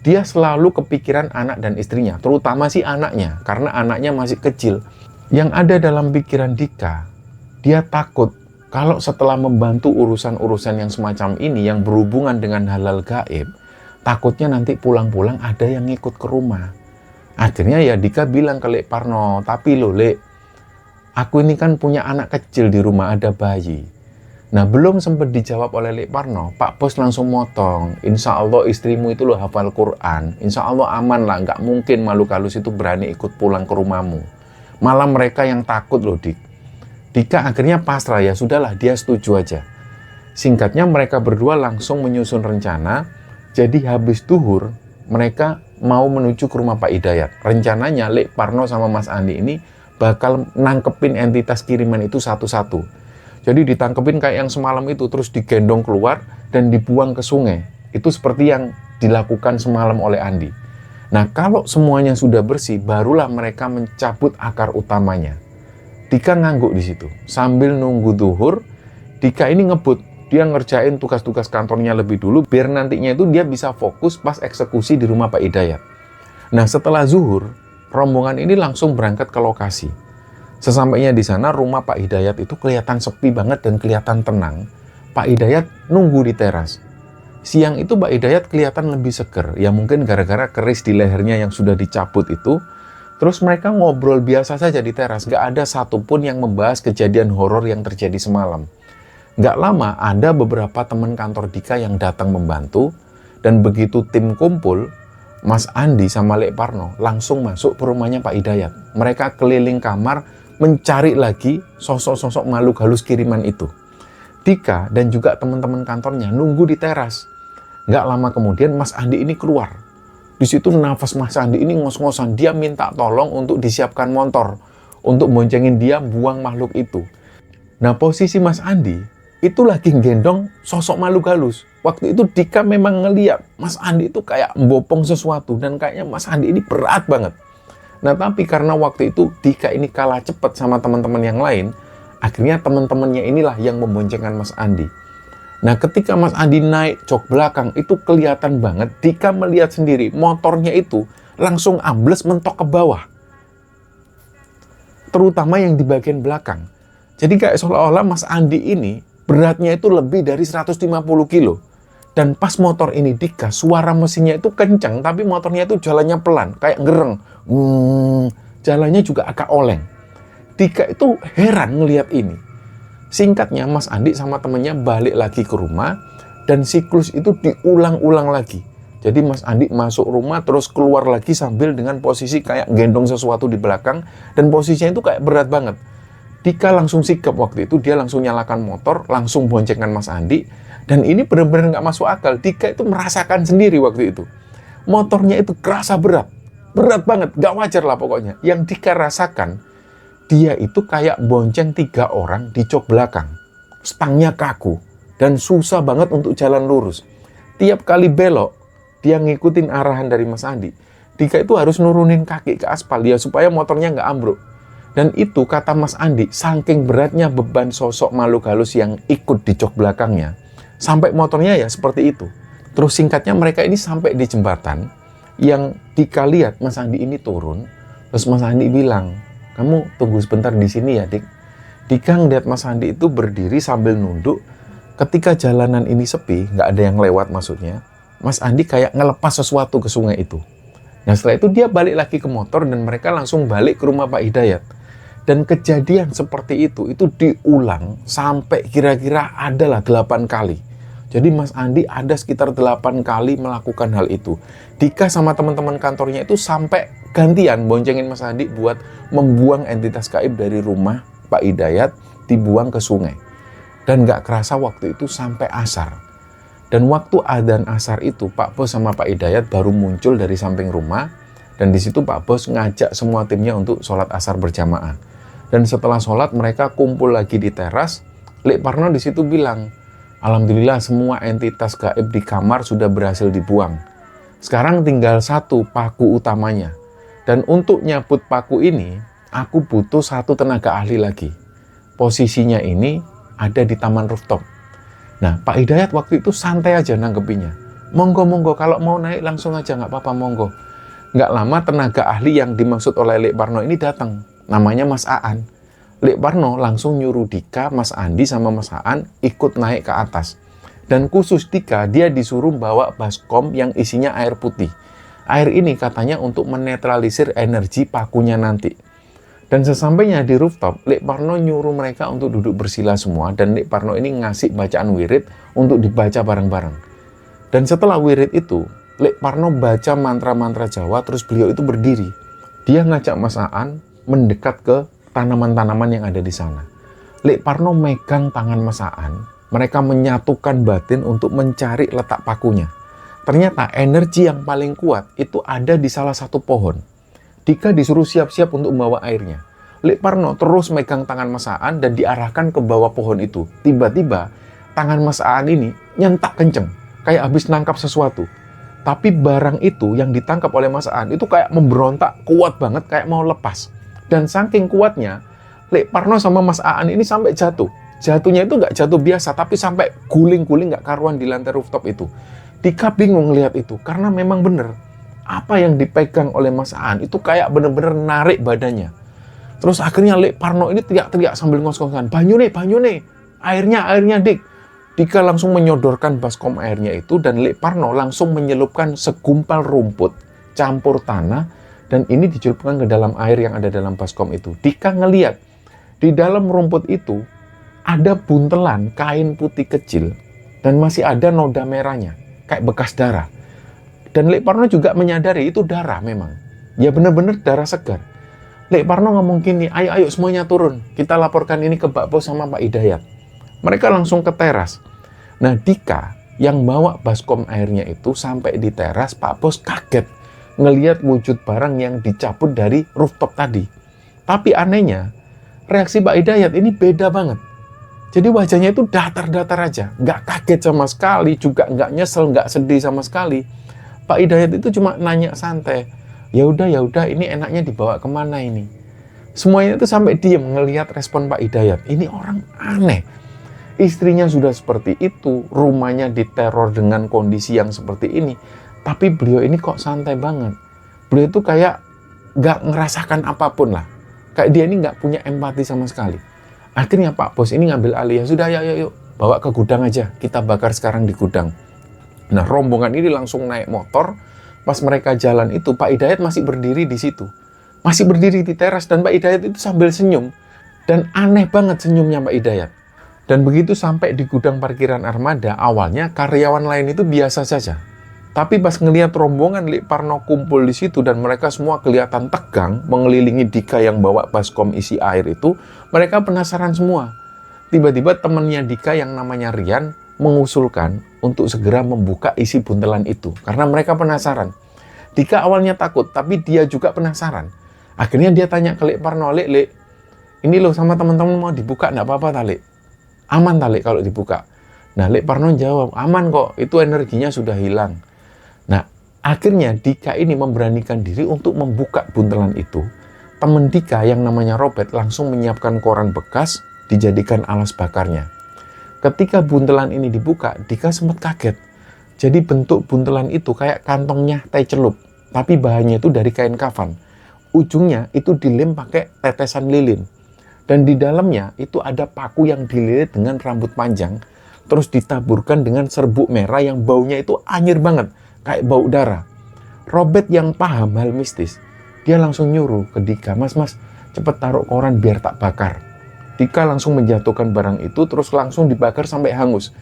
Dia selalu kepikiran anak dan istrinya, terutama si anaknya, karena anaknya masih kecil. Yang ada dalam pikiran Dika, dia takut kalau setelah membantu urusan-urusan yang semacam ini, yang berhubungan dengan halal gaib, Takutnya nanti pulang-pulang ada yang ngikut ke rumah. Akhirnya ya Dika bilang ke Lek Parno, tapi loh Lek, aku ini kan punya anak kecil di rumah, ada bayi. Nah, belum sempat dijawab oleh Lek Parno, Pak Bos langsung motong. Insya Allah istrimu itu loh hafal Quran. Insya Allah aman lah, nggak mungkin makhluk halus itu berani ikut pulang ke rumahmu. Malah mereka yang takut loh, Dik. Dika akhirnya pasrah, ya sudahlah, dia setuju aja. Singkatnya mereka berdua langsung menyusun rencana. Jadi habis duhur, mereka mau menuju ke rumah Pak Hidayat. Rencananya Lek Parno sama Mas Andi ini bakal nangkepin entitas kiriman itu satu-satu. Jadi ditangkepin kayak yang semalam itu, terus digendong keluar dan dibuang ke sungai. Itu seperti yang dilakukan semalam oleh Andi. Nah, kalau semuanya sudah bersih, barulah mereka mencabut akar utamanya. Dika ngangguk di situ. Sambil nunggu duhur, Dika ini ngebut. Dia ngerjain tugas-tugas kantornya lebih dulu, biar nantinya itu dia bisa fokus pas eksekusi di rumah Pak Hidayat. Nah, setelah zuhur, rombongan ini langsung berangkat ke lokasi. Sesampainya di sana, rumah Pak Hidayat itu kelihatan sepi banget dan kelihatan tenang. Pak Hidayat nunggu di teras. Siang itu Pak Hidayat kelihatan lebih seger, ya mungkin gara-gara keris di lehernya yang sudah dicabut itu. Terus mereka ngobrol biasa saja di teras, gak ada satupun yang membahas kejadian horor yang terjadi semalam. Gak lama ada beberapa teman kantor Dika yang datang membantu, dan begitu tim kumpul, Mas Andi sama Lek Parno langsung masuk ke rumahnya Pak Hidayat. Mereka keliling kamar mencari lagi sosok-sosok makhluk halus kiriman itu. Dika dan juga teman-teman kantornya nunggu di teras. Gak lama kemudian Mas Andi ini keluar. Di situ nafas Mas Andi ini ngos-ngosan. Dia minta tolong untuk disiapkan motor untuk boncengin dia buang makhluk itu. Nah, posisi Mas Andi itu lagi gendong sosok makhluk halus. Waktu itu Dika memang ngeliat Mas Andi itu kayak membopong sesuatu, dan kayaknya Mas Andi ini berat banget. Nah, tapi karena waktu itu Dika ini kalah cepat sama teman-teman yang lain, akhirnya teman-temannya inilah yang memboncengkan Mas Andi. Nah, ketika Mas Andi naik jok belakang, itu kelihatan banget Dika melihat sendiri motornya itu langsung ambles mentok ke bawah. Terutama yang di bagian belakang. Jadi kayak seolah-olah Mas Andi ini beratnya itu lebih dari 150 kilo. Dan pas motor ini digas, suara mesinnya itu kencang, tapi motornya itu jalannya pelan, kayak ngereng. Jalannya juga agak oleng. Dika itu heran ngelihat ini. Singkatnya, Mas Andi sama temennya balik lagi ke rumah, dan siklus itu diulang-ulang lagi. Jadi Mas Andi masuk rumah, terus keluar lagi sambil dengan posisi kayak gendong sesuatu di belakang, dan posisinya itu kayak berat banget. Dika langsung sikap waktu itu, dia langsung nyalakan motor, langsung boncengkan Mas Andi, dan ini benar-benar nggak masuk akal. Dika itu merasakan sendiri waktu itu. Motornya itu kerasa berat banget, nggak wajar lah pokoknya. Yang Dika rasakan, dia itu kayak bonceng 3 orang di jok belakang. Stangnya kaku, dan susah banget untuk jalan lurus. Tiap kali belok, dia ngikutin arahan dari Mas Andi. Dika itu harus nurunin kaki ke aspal, ya supaya motornya nggak ambruk. Dan itu kata Mas Andi, saking beratnya beban sosok makhluk halus yang ikut di jok belakangnya, sampai motornya ya seperti itu. Terus singkatnya mereka ini sampai di jembatan, yang Dika lihat Mas Andi ini turun, terus Mas Andi bilang, kamu tunggu sebentar di sini ya, Dik. Dika ngeliat Mas Andi itu berdiri sambil nunduk. Ketika jalanan ini sepi, nggak ada yang lewat maksudnya, Mas Andi kayak ngelepas sesuatu ke sungai itu. Nah, setelah itu dia balik lagi ke motor, dan mereka langsung balik ke rumah Pak Hidayat. Dan kejadian seperti itu diulang sampai kira-kira adalah 8 kali. Jadi Mas Andi ada sekitar 8 kali melakukan hal itu. Dika sama teman-teman kantornya itu sampai gantian boncengin Mas Andi buat membuang entitas gaib dari rumah Pak Hidayat, dibuang ke sungai. Dan gak kerasa waktu itu sampai asar. Dan waktu adzan asar itu, Pak Bos sama Pak Hidayat baru muncul dari samping rumah. Dan di situ Pak Bos ngajak semua timnya untuk sholat asar berjamaah. Dan setelah sholat, mereka kumpul lagi di teras. Lek Parno di situ bilang, alhamdulillah semua entitas gaib di kamar sudah berhasil dibuang. Sekarang tinggal 1 paku utamanya. Dan untuk nyabut paku ini, aku butuh 1 tenaga ahli lagi. Posisinya ini ada di taman rooftop. Nah, Pak Hidayat waktu itu santai aja nanggepinnya. Monggo, kalau mau naik langsung aja, nggak apa-apa, monggo. Nggak lama tenaga ahli yang dimaksud oleh Lek Parno ini datang. Namanya Mas Aan. Lek Parno langsung nyuruh Dika, Mas Andi, sama Mas Aan ikut naik ke atas. Dan khusus Dika, dia disuruh bawa baskom yang isinya air putih. Air ini katanya untuk menetralisir energi pakunya nanti. Dan sesampainya di rooftop, Lek Parno nyuruh mereka untuk duduk bersila semua, dan Lek Parno ini ngasih bacaan wirid untuk dibaca bareng-bareng. Dan setelah wirid itu, Lek Parno baca mantra-mantra Jawa, terus beliau itu berdiri. Dia ngajak Mas Aan mendekat ke tanaman-tanaman yang ada di sana. Lek Parno megang tangan Mas Aan, mereka menyatukan batin untuk mencari letak pakunya. Ternyata energi yang paling kuat itu ada di salah satu pohon. Dika disuruh siap-siap untuk membawa airnya. Lek Parno terus megang tangan Mas Aan dan diarahkan ke bawah pohon itu. Tiba-tiba tangan Mas Aan ini nyentak kenceng, kayak habis nangkap sesuatu. Tapi barang itu yang ditangkap oleh Mas Aan itu kayak memberontak kuat banget, kayak mau lepas. Dan saking kuatnya, Lek Parno sama Mas Aan ini sampai jatuh. Jatuhnya itu nggak jatuh biasa, tapi sampai guling-guling nggak karuan di lantai rooftop itu. Dika bingung lihat itu, karena memang bener. Apa yang dipegang oleh Mas Aan itu kayak bener-bener narik badannya. Terus akhirnya Lek Parno ini teriak-teriak sambil ngos-ngosan, Banyune, airnya Dik. Dika langsung menyodorkan baskom airnya itu, dan Lek Parno langsung menyelupkan segumpal rumput campur tanah, dan ini dicelupkan ke dalam air yang ada dalam baskom itu. Dika ngeliat di dalam rumput itu ada buntelan kain putih kecil dan masih ada noda merahnya, kayak bekas darah. Dan Lek Parno juga menyadari itu darah memang. Ya benar-benar darah segar. Lek Parno ngomong gini, ayo semuanya turun. Kita laporkan ini ke Pak Bos sama Pak Hidayat. Mereka langsung ke teras. Nah Dika yang bawa baskom airnya itu sampai di teras, Pak Bos kaget ngelihat wujud barang yang dicabut dari rooftop tadi. Tapi anehnya, reaksi Pak Hidayat ini beda banget. Jadi wajahnya itu datar-datar aja, nggak kaget sama sekali, juga nggak nyesel, nggak sedih sama sekali. Pak Hidayat itu cuma nanya santai, ya udah, ini enaknya dibawa kemana ini? Semuanya itu sampai diem ngelihat respon Pak Hidayat. Ini orang aneh. Istrinya sudah seperti itu, rumahnya diteror dengan kondisi yang seperti ini, tapi beliau ini kok santai banget. Beliau itu kayak nggak ngerasakan apapun lah. Kayak dia ini nggak punya empati sama sekali. Akhirnya Pak Bos ini ngambil alih, ya sudah yuk, bawa ke gudang aja, kita bakar sekarang di gudang. Nah rombongan ini langsung naik motor. Pas mereka jalan itu, Pak Hidayat masih berdiri di situ, masih berdiri di teras, dan Pak Hidayat itu sambil senyum. Dan aneh banget senyumnya Pak Hidayat. Dan begitu sampai di gudang parkiran armada, awalnya karyawan lain itu biasa saja. Tapi pas ngelihat rombongan Lek Parno kumpul di situ dan mereka semua kelihatan tegang mengelilingi Dika yang bawa baskom isi air itu, mereka penasaran semua. Tiba-tiba temannya Dika yang namanya Rian mengusulkan untuk segera membuka isi buntelan itu karena mereka penasaran. Dika awalnya takut, tapi dia juga penasaran. Akhirnya dia tanya ke Lek Parno, Lek, ini loh sama teman-teman mau dibuka, nggak apa-apa Lek? Aman Lek kalau dibuka? Nah Lek Parno jawab, aman kok, itu energinya sudah hilang. Nah, akhirnya Dika ini memberanikan diri untuk membuka buntelan itu. Teman Dika yang namanya Robert langsung menyiapkan koran bekas dijadikan alas bakarnya. Ketika buntelan ini dibuka, Dika sempat kaget. Jadi bentuk buntelan itu kayak kantongnya teh celup, tapi bahannya itu dari kain kafan. Ujungnya itu dilem pakai tetesan lilin. Dan di dalamnya itu ada paku yang dililit dengan rambut panjang, terus ditaburkan dengan serbuk merah yang baunya itu anyir banget, kayak bau darah. Robert yang paham hal mistis, dia langsung nyuruh ke Dika, Mas, cepet taruh koran biar tak bakar. Dika langsung menjatuhkan barang itu, terus langsung dibakar sampai hangus.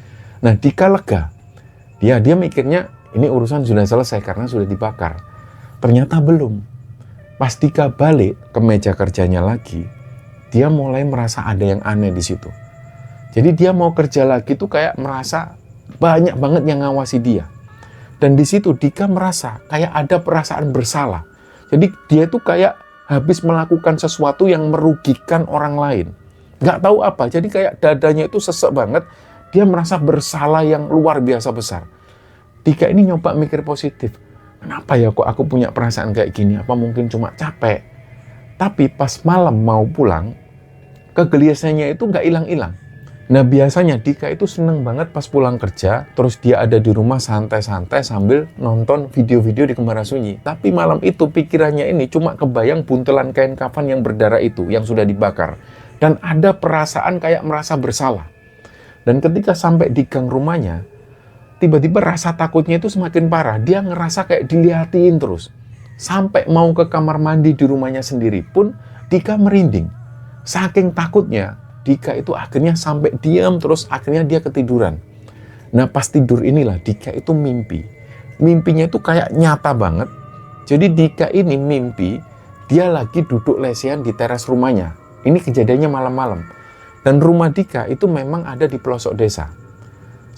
Nah, Dika lega. Dia mikirnya ini urusan sudah selesai karena sudah dibakar. Ternyata belum. Pas Dika balik ke meja kerjanya lagi, dia mulai merasa ada yang aneh di situ. Jadi dia mau kerja lagi tuh kayak merasa banyak banget yang ngawasi dia. Dan di situ Dika merasa kayak ada perasaan bersalah. Jadi dia tuh kayak habis melakukan sesuatu yang merugikan orang lain. Nggak tahu apa, jadi kayak dadanya itu sesek banget. Dia merasa bersalah yang luar biasa besar. Dika ini nyoba mikir positif. Kenapa ya kok aku punya perasaan kayak gini? Apa mungkin cuma capek? Tapi pas malam mau pulang, kegelisahannya itu nggak hilang-hilang. Nah biasanya Dika itu seneng banget pas pulang kerja, terus dia ada di rumah santai-santai sambil nonton video-video di Kembaran Sunyi. Tapi malam itu pikirannya ini cuma kebayang buntelan kain kafan yang berdarah itu, yang sudah dibakar. Dan ada perasaan kayak merasa bersalah. Dan ketika sampai di gang rumahnya, tiba-tiba rasa takutnya itu semakin parah. Dia ngerasa kayak dilihatin terus. Sampai mau ke kamar mandi di rumahnya sendiri pun Dika merinding. Saking takutnya, Dika itu akhirnya sampai diam terus, akhirnya dia ketiduran. Nah pas tidur inilah Dika itu mimpi. Mimpinya itu kayak nyata banget. Jadi Dika ini mimpi, dia lagi duduk lesehan di teras rumahnya. Ini kejadiannya malam-malam. Dan rumah Dika itu memang ada di pelosok desa.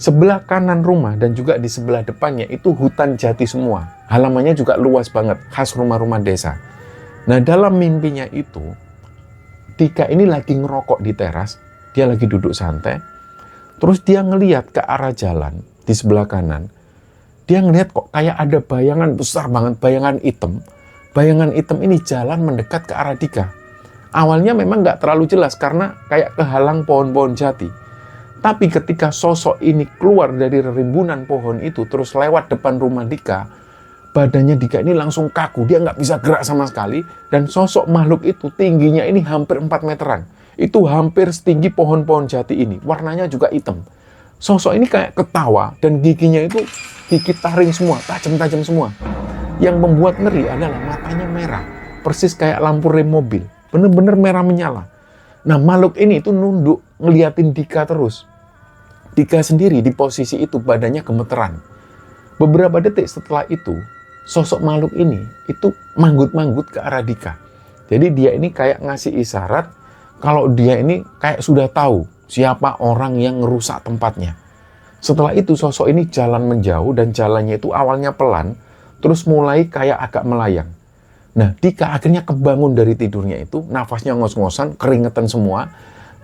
Sebelah kanan rumah dan juga di sebelah depannya itu hutan jati semua. Halamannya juga luas banget, khas rumah-rumah desa. Nah dalam mimpinya itu, Dika ini lagi ngerokok di teras, dia lagi duduk santai, terus dia ngelihat ke arah jalan di sebelah kanan. Dia ngelihat kok kayak ada bayangan besar banget, bayangan hitam. Bayangan hitam ini jalan mendekat ke arah Dika. Awalnya memang nggak terlalu jelas karena kayak kehalang pohon-pohon jati. Tapi ketika sosok ini keluar dari rimbunan pohon itu terus lewat depan rumah Dika, badannya Dika ini langsung kaku, dia nggak bisa gerak sama sekali. Dan sosok makhluk itu tingginya ini hampir 4 meteran. Itu hampir setinggi pohon-pohon jati ini, warnanya juga hitam. Sosok ini kayak ketawa dan giginya itu gigi taring semua, tajam-tajam semua. Yang membuat ngeri adalah matanya merah, persis kayak lampu rem mobil, bener-bener merah menyala. Nah makhluk ini itu nunduk ngeliatin Dika terus. Dika sendiri di posisi itu badannya gemeteran. Beberapa detik setelah itu, sosok makhluk ini itu manggut-manggut ke arah Dika. Jadi dia ini kayak ngasih isyarat kalau dia ini kayak sudah tahu siapa orang yang ngerusak tempatnya. Setelah itu sosok ini jalan menjauh dan jalannya itu awalnya pelan, terus mulai kayak agak melayang. Nah Dika akhirnya kebangun dari tidurnya itu, nafasnya ngos-ngosan, keringetan semua.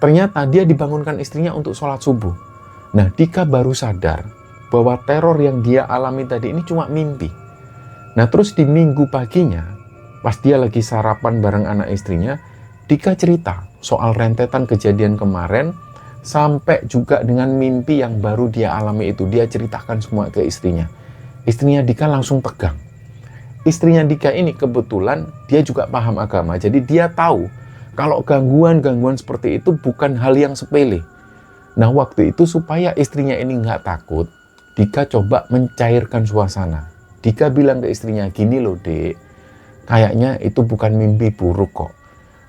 Ternyata dia dibangunkan istrinya untuk sholat subuh. Nah, Dika baru sadar bahwa teror yang dia alami tadi ini cuma mimpi. Nah, terus di minggu paginya, pas dia lagi sarapan bareng anak istrinya, Dika cerita soal rentetan kejadian kemarin, sampai juga dengan mimpi yang baru dia alami itu. Dia ceritakan semua ke istrinya. Istrinya Dika langsung tegang. Istrinya Dika ini kebetulan dia juga paham agama, jadi dia tahu kalau gangguan-gangguan seperti itu bukan hal yang sepele. Nah waktu itu supaya istrinya ini nggak takut, Dika coba mencairkan suasana. Dika bilang ke istrinya, gini loh dek, kayaknya itu bukan mimpi buruk kok.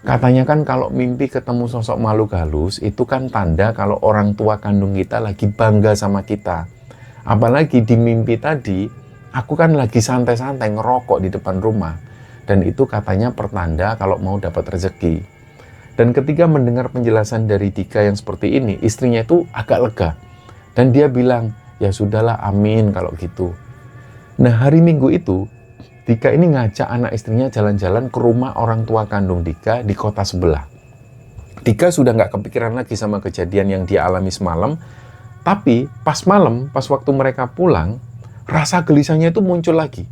Katanya kan kalau mimpi ketemu sosok makhluk halus, itu kan tanda kalau orang tua kandung kita lagi bangga sama kita. Apalagi di mimpi tadi, aku kan lagi santai-santai ngerokok di depan rumah. Dan itu katanya pertanda kalau mau dapat rezeki. Dan ketika mendengar penjelasan dari Dika yang seperti ini, istrinya itu agak lega. Dan dia bilang, ya sudahlah amin kalau gitu. Nah hari Minggu itu, Dika ini ngajak anak istrinya jalan-jalan ke rumah orang tua kandung Dika di kota sebelah. Dika sudah nggak kepikiran lagi sama kejadian yang dia alami semalam. Tapi pas malam, pas waktu mereka pulang, rasa gelisahnya itu muncul lagi.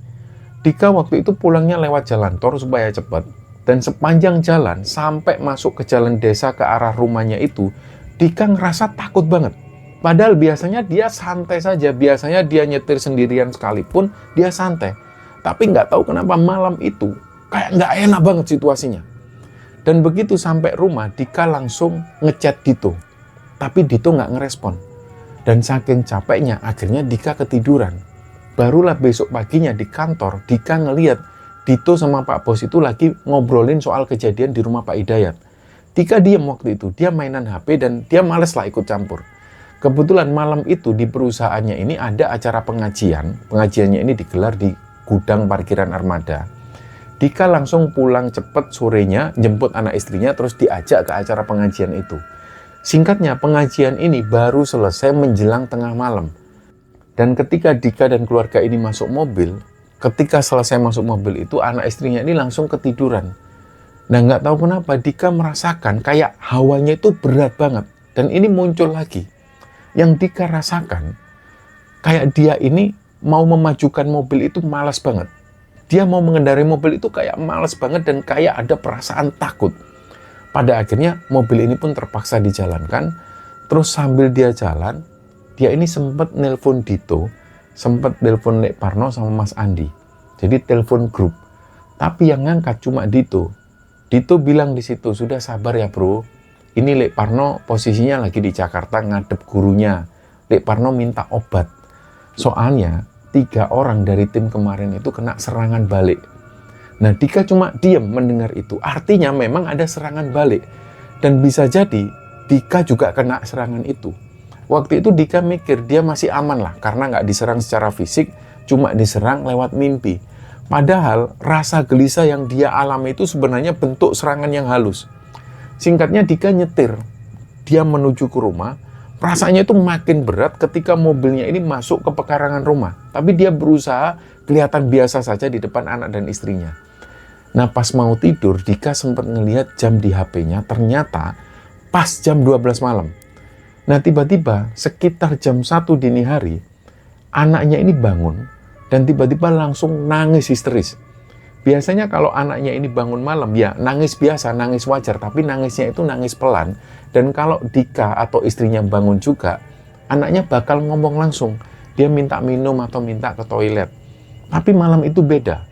Dika waktu itu pulangnya lewat jalan tol supaya cepat. Dan sepanjang jalan, sampai masuk ke jalan desa ke arah rumahnya itu, Dika ngerasa takut banget. Padahal biasanya dia santai saja, biasanya dia nyetir sendirian sekalipun, dia santai. Tapi nggak tahu kenapa malam itu, kayak nggak enak banget situasinya. Dan begitu sampai rumah, Dika langsung ngechat Dito. Tapi Dito nggak ngerespon. Dan saking capeknya, akhirnya Dika ketiduran. Barulah besok paginya di kantor, Dika ngeliat Dito sama Pak Bos itu lagi ngobrolin soal kejadian di rumah Pak Hidayat. Dika diem waktu itu, dia mainan HP dan dia males lah ikut campur. Kebetulan malam itu di perusahaannya ini ada acara pengajian. Pengajiannya ini digelar di gudang parkiran armada. Dika langsung pulang cepet sorenya, jemput anak istrinya, terus diajak ke acara pengajian itu. Singkatnya, pengajian ini baru selesai menjelang tengah malam. Dan ketika Dika dan keluarga ini masuk mobil, ketika selesai masuk mobil itu, anak istrinya ini langsung ketiduran. Nah, nggak tahu kenapa Dika merasakan kayak hawanya itu berat banget. Dan ini muncul lagi. Yang Dika rasakan, kayak dia ini mau memajukan mobil itu malas banget. Dia mau mengendarai mobil itu kayak malas banget dan kayak ada perasaan takut. Pada akhirnya mobil ini pun terpaksa dijalankan. Terus sambil dia jalan, dia ini sempat nelpon Dito, sempat nelpon Lek Parno sama Mas Andi. Jadi telepon grup. Tapi yang ngangkat cuma Dito. Dito bilang di situ, sudah sabar ya bro. Ini Lek Parno posisinya lagi di Jakarta ngadep gurunya. Lek Parno minta obat. Soalnya 3 orang dari tim kemarin itu kena serangan balik. Nah, Dika cuma diam mendengar itu. Artinya memang ada serangan balik. Dan bisa jadi Dika juga kena serangan itu. Waktu itu Dika mikir dia masih aman lah, karena nggak diserang secara fisik, cuma diserang lewat mimpi. Padahal rasa gelisah yang dia alami itu sebenarnya bentuk serangan yang halus. Singkatnya Dika nyetir. Dia menuju ke rumah. Rasanya itu makin berat ketika mobilnya ini masuk ke pekarangan rumah. Tapi dia berusaha kelihatan biasa saja di depan anak dan istrinya. Nah, pas mau tidur, Dika sempat ngelihat jam di HP-nya, ternyata pas jam 12 malam. Nah, tiba-tiba sekitar jam 1 dini hari, anaknya ini bangun dan tiba-tiba langsung nangis histeris. Biasanya kalau anaknya ini bangun malam, ya nangis biasa, nangis wajar, tapi nangisnya itu nangis pelan. Dan kalau Dika atau istrinya bangun juga, anaknya bakal ngomong langsung. Dia minta minum atau minta ke toilet. Tapi malam itu beda.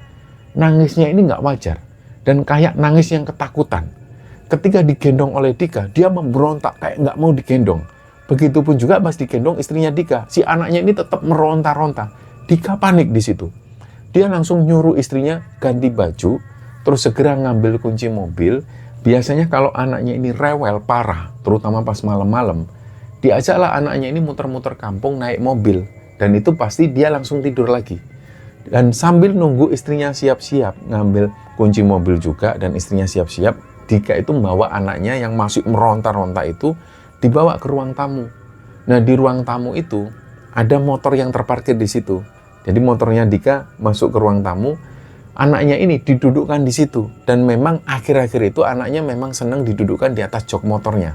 Nangisnya ini nggak wajar. Dan kayak nangis yang ketakutan. Ketika digendong oleh Dika, dia memberontak kayak nggak mau digendong. Begitupun juga pas digendong istrinya Dika. Si anaknya ini tetap meronta-ronta. Dika panik di situ. Dia langsung nyuruh istrinya ganti baju, terus segera ngambil kunci mobil. Biasanya kalau anaknya ini rewel parah, terutama pas malam-malam, diajaklah anaknya ini muter-muter kampung naik mobil. Dan itu pasti dia langsung tidur lagi. Dan sambil nunggu istrinya siap-siap ngambil kunci mobil juga dan istrinya siap-siap, Dika itu membawa anaknya yang masih meronta-ronta itu dibawa ke ruang tamu. Nah, di ruang tamu itu ada motor yang terparkir di situ. Jadi motornya Dika masuk ke ruang tamu, anaknya ini didudukkan di situ. Dan memang akhir-akhir itu anaknya memang senang didudukkan di atas jok motornya.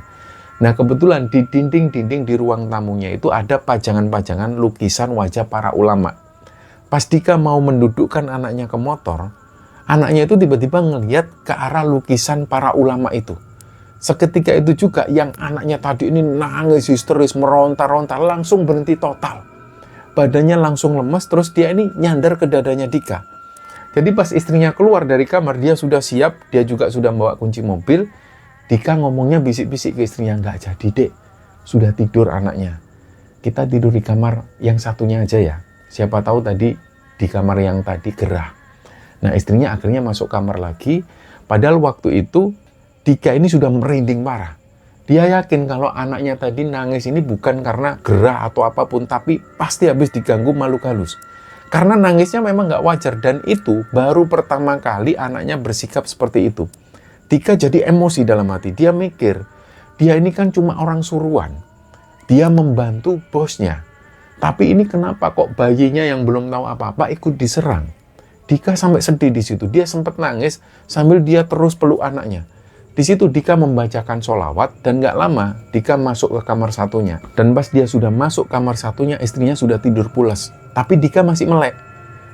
Nah, kebetulan di dinding-dinding di ruang tamunya itu ada pajangan-pajangan lukisan wajah para ulama. Pas Dika mau mendudukkan anaknya ke motor, anaknya itu tiba-tiba ngelihat ke arah lukisan para ulama itu. Seketika itu juga yang anaknya tadi ini nangis histeris, meronta-ronta, langsung berhenti total. Badannya langsung lemes, terus dia ini nyandar ke dadanya Dika. Jadi pas istrinya keluar dari kamar, dia sudah siap, dia juga sudah bawa kunci mobil. Dika ngomongnya bisik-bisik ke istrinya, nggak jadi dek, sudah tidur anaknya. Kita tidur di kamar yang satunya aja ya. Siapa tahu tadi di kamar yang tadi gerah. Nah, istrinya akhirnya masuk kamar lagi. Padahal waktu itu Dika ini sudah merinding parah. Dia yakin kalau anaknya tadi nangis ini bukan karena gerah atau apapun, tapi pasti habis diganggu makhluk halus. Karena nangisnya memang nggak wajar, dan itu baru pertama kali anaknya bersikap seperti itu. Dika jadi emosi dalam hati. Dia mikir, dia ini kan cuma orang suruhan. Dia membantu bosnya. Tapi ini kenapa kok bayinya yang belum tahu apa-apa ikut diserang? Dika sampai sedih di situ. Dia sempat nangis sambil dia terus peluk anaknya. Di situ Dika membacakan sholawat dan nggak lama Dika masuk ke kamar satunya. Dan pas dia sudah masuk kamar satunya, istrinya sudah tidur pulas. Tapi Dika masih melek.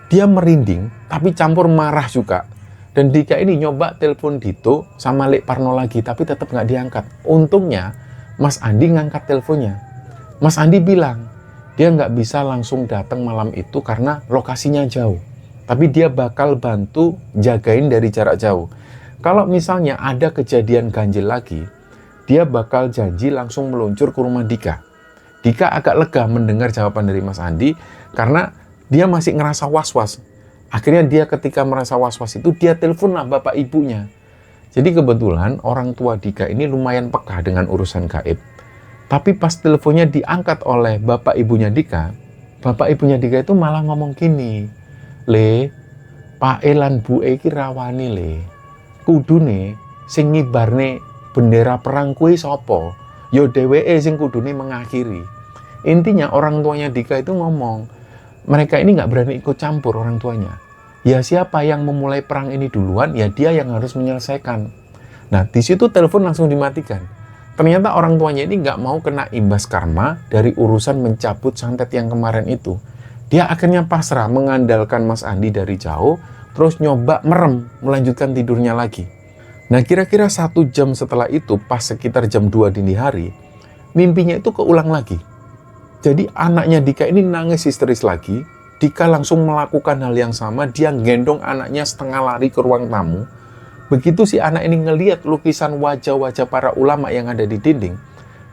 Dia merinding tapi campur marah juga. Dan Dika ini nyoba telepon Dito sama Lek Parno lagi, tapi tetap nggak diangkat. Untungnya Mas Andi ngangkat teleponnya. Mas Andi bilang, dia nggak bisa langsung datang malam itu karena lokasinya jauh. Tapi dia bakal bantu jagain dari jarak jauh. Kalau misalnya ada kejadian ganjil lagi, dia bakal janji langsung meluncur ke rumah Dika. Dika agak lega mendengar jawaban dari Mas Andi karena dia masih ngerasa was-was. Akhirnya dia ketika merasa was-was itu, dia teleponlah bapak ibunya. Jadi kebetulan orang tua Dika ini lumayan peka dengan urusan gaib. Tapi pas teleponnya diangkat oleh bapak ibunya Dika itu malah ngomong gini, "Le, Pak Elan Bu iki rawani le. Kudune sing ngibarne bendera perang kuwi sapa? Yo dheweke sing kudune mengakhiri." Intinya orang tuanya Dika itu ngomong, mereka ini nggak berani ikut campur orang tuanya. Ya siapa yang memulai perang ini duluan, ya dia yang harus menyelesaikan. Nah, di situ telepon langsung dimatikan. Ternyata orang tuanya ini nggak mau kena imbas karma dari urusan mencabut santet yang kemarin itu. Dia akhirnya pasrah mengandalkan Mas Andi dari jauh, terus nyoba merem, melanjutkan tidurnya lagi. Nah, kira-kira 1 jam setelah itu, pas sekitar jam 2 dini hari, mimpinya itu keulang lagi. Jadi anaknya Dika ini nangis histeris lagi. Dika langsung melakukan hal yang sama, dia gendong anaknya setengah lari ke ruang tamu. Begitu si anak ini ngelihat lukisan wajah-wajah para ulama yang ada di dinding,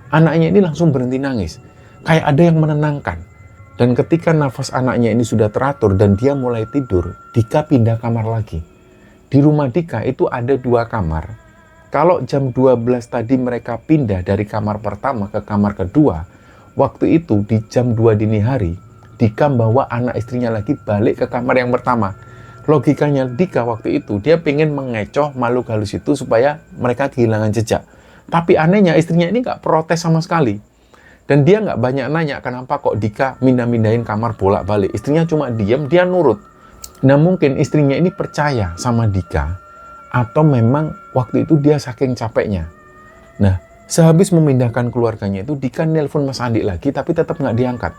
anaknya ini langsung berhenti nangis. Kayak ada yang menenangkan. Dan ketika nafas anaknya ini sudah teratur dan dia mulai tidur, Dika pindah kamar lagi. Di rumah Dika itu ada 2 kamar. Kalau jam 12 tadi mereka pindah dari kamar pertama ke kamar kedua, waktu itu di jam 2 dini hari, Dika bawa anak istrinya lagi balik ke kamar yang pertama. Logikanya Dika waktu itu, dia pengen mengecoh makhluk halus itu supaya mereka kehilangan jejak. Tapi anehnya istrinya ini nggak protes sama sekali. Dan dia nggak banyak nanya kenapa kok Dika mindahin kamar bolak-balik. Istrinya cuma diam, dia nurut. Nah mungkin istrinya ini percaya sama Dika, atau memang waktu itu dia saking capeknya. Nah, sehabis memindahkan keluarganya itu, Dika nelpon Mas Andi lagi, tapi tetap nggak diangkat.